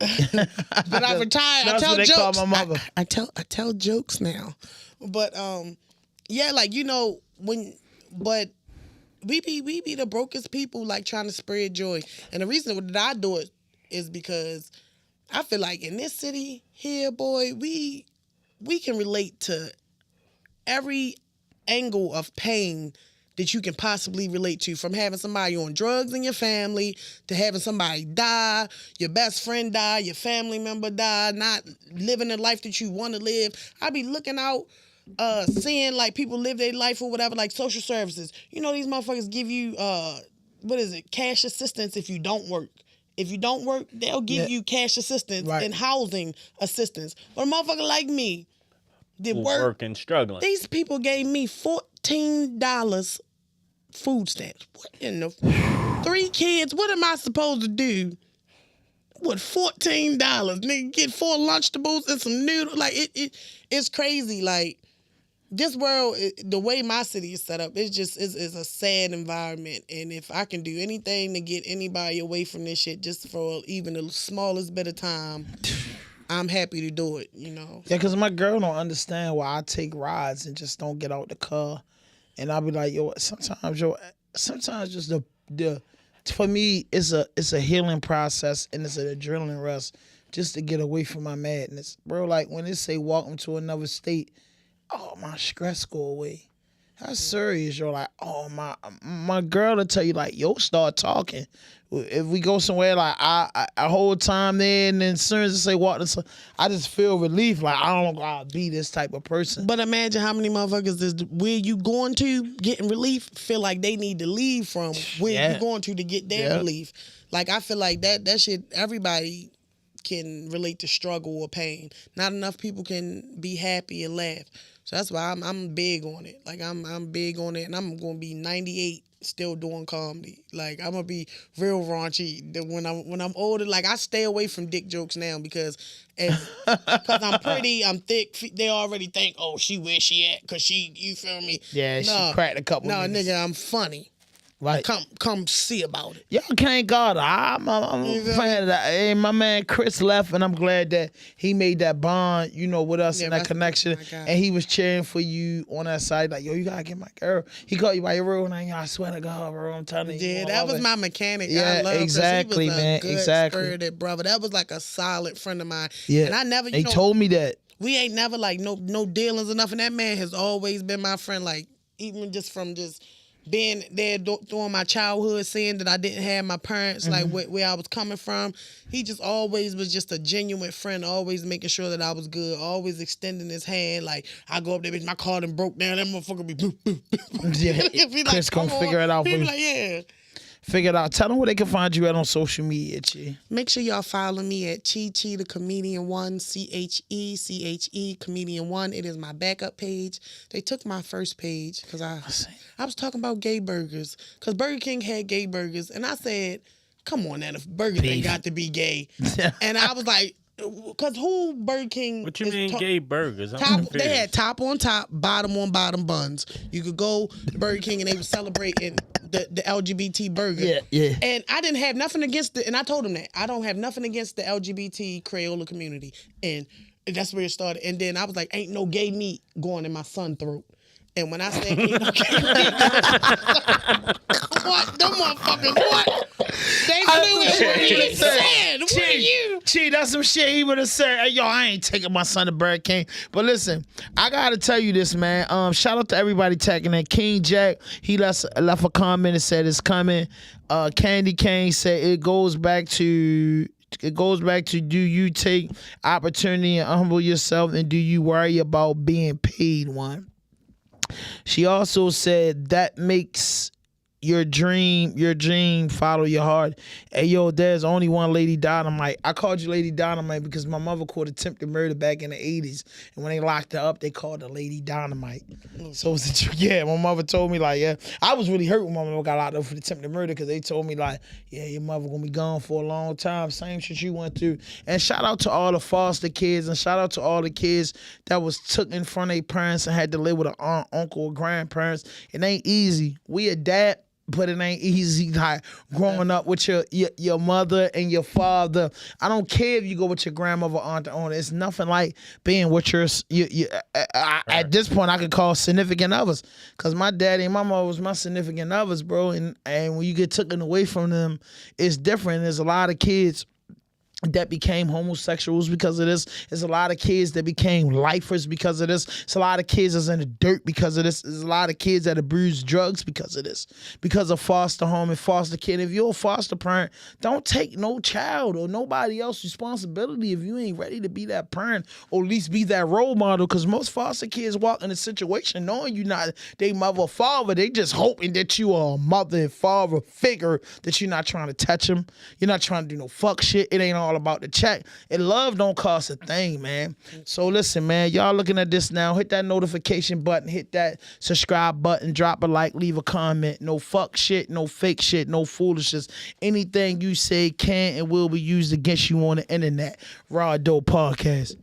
But I retired. That's I tell what they jokes. call my mother. I tell jokes now. But like, you know, but we be the brokest people, like, trying to spread joy. And the reason that I do it is because I feel like in this city here, boy, we can relate to every angle of pain that you can possibly relate to, from having somebody on drugs in your family to having somebody die, your best friend die, your family member die, not living the life that you want to live. I be looking out, seeing, like, people live their life or whatever, like social services. You know, these motherfuckers give you, cash assistance if you don't work. If you don't work, they'll give you cash assistance and housing assistance. But a motherfucker like me did work and struggling. These people gave me $14 food stamps. What in the 3 kids? What am I supposed to do with $14? Nigga, get 4 Lunchables and some noodles. Like, it's crazy. Like, this world, the way my city is set up, it's a sad environment. And if I can do anything to get anybody away from this shit, just for even the smallest bit of time, I'm happy to do it, you know. Yeah, because my girl don't understand why I take rides and just don't get out the car. And I'll be like, yo, sometimes, sometimes just the for me it's a healing process and it's an adrenaline rush just to get away from my madness, bro. Like when they say welcome to another state, oh, my stress go away. How serious, you're like, oh, my girl will tell you, like, yo, start talking. If we go somewhere, like, I whole time there, and then as soon as I say walk, I just feel relief. Like, I don't gotta be this type of person. But imagine how many motherfuckers is where you going to getting relief feel like they need to leave from where you going to get their relief. Like, I feel like that shit, everybody can relate to struggle or pain. Not enough people can be happy and laugh. So that's why I'm big on it. Like I'm big on it, and I'm gonna be 98 still doing comedy. Like I'm gonna be real raunchy when I'm older. Like I stay away from dick jokes now because I'm pretty, I'm thick. They already think, oh, she where she at? Cause you feel me? Yeah, she cracked a couple. No, nigga, I'm funny. Right. Come see about it. Y'all can't guard her. I'm playing that. Hey, my man Chris left, and I'm glad that he made that bond, with us and that connection. And he was cheering for you on that side. Like, yo, you gotta get my girl. He called you by your real name. I swear to God, bro, I'm telling you. Yeah, that was my mechanic. Yeah, I love exactly, he was a man. Good, exactly. spirited brother. That was like a solid friend of mine. Yeah, and I never. He told me that. We ain't never like no dealings or nothing. That man has always been my friend. Like even just from just being there during my childhood, seeing that I didn't have my parents, like where I was coming from. He just always was just a genuine friend, always making sure that I was good, always extending his hand. Like, I go up there, bitch, my car done broke down, that motherfucker be boop, boop, boop. Yeah, Chris gonna figure it out for you. He be like, yeah. Figure it out. Tell them where they can find you at on social media, Chi. Make sure y'all follow me at Cheche the Comedian 1, CHE Comedian 1. It is my backup page. They took my first page because I was talking about gay burgers because Burger King had gay burgers, and I said, come on, now, if Burger King got to be gay. And I was like, because who Burger King? What you mean gay burgers? They had top on top, bottom on bottom buns. You could go to Burger King and they were celebrating the LGBT burger. Yeah. And I didn't have nothing against and I told him that. I don't have nothing against the LGBT Crayola community. And that's where it started. And then I was like, ain't no gay meat going in my son's throat. And when I said ain't no gay meat, what? Them motherfuckers, what? They blew it. What you said? What are you? Gee, that's some shit he would have said. Hey, yo, I ain't taking my son to Burger King. But listen, I gotta tell you this, man. Shout out to everybody tagging in. King Jack, he left a comment and said it's coming. Candy Cane said it goes back to do you take opportunity and humble yourself, and do you worry about being paid one? She also said that makes your dream follow your heart. Hey, yo, there's only one Lady Dynamite. I called you Lady Dynamite because my mother caught attempted murder back in the 80s. And when they locked her up, they called her Lady Dynamite. So, yeah, my mother told me, like, yeah. I was really hurt when my mother got locked up for attempted murder because they told me, like, yeah, your mother gonna be gone for a long time. Same shit you went through. And shout out to all the foster kids and shout out to all the kids that was took in front of their parents and had to live with an aunt, uncle, or grandparents. It ain't easy. We adapt. But it ain't easy, like growing up with your mother and your father. I don't care if you go with your grandmother, aunt, or owner. It's nothing like being with your at this point, I could call significant others. Because my daddy and my mother was my significant others, bro. And when you get taken away from them, it's different. There's a lot of kids that became homosexuals because of this. There's a lot of kids that became lifers because of this. There's a lot of kids that's in the dirt because of this. There's a lot of kids that abuse drugs because of this. Because of foster home and foster kid. If you're a foster parent, don't take no child or nobody else's responsibility if you ain't ready to be that parent or at least be that role model. Because most foster kids walk in a situation knowing you're not their mother or father. They just hoping that you are a mother and father figure, that you're not trying to touch them. You're not trying to do no fuck shit. It ain't all about the check. And love don't cost a thing, man. So listen, man, y'all looking at this now, hit that notification button, hit that subscribe button, drop a like, leave a comment. No fuck shit, no fake shit, no foolishness. Anything you say can and will be used against you on the internet. RawDope Podcast.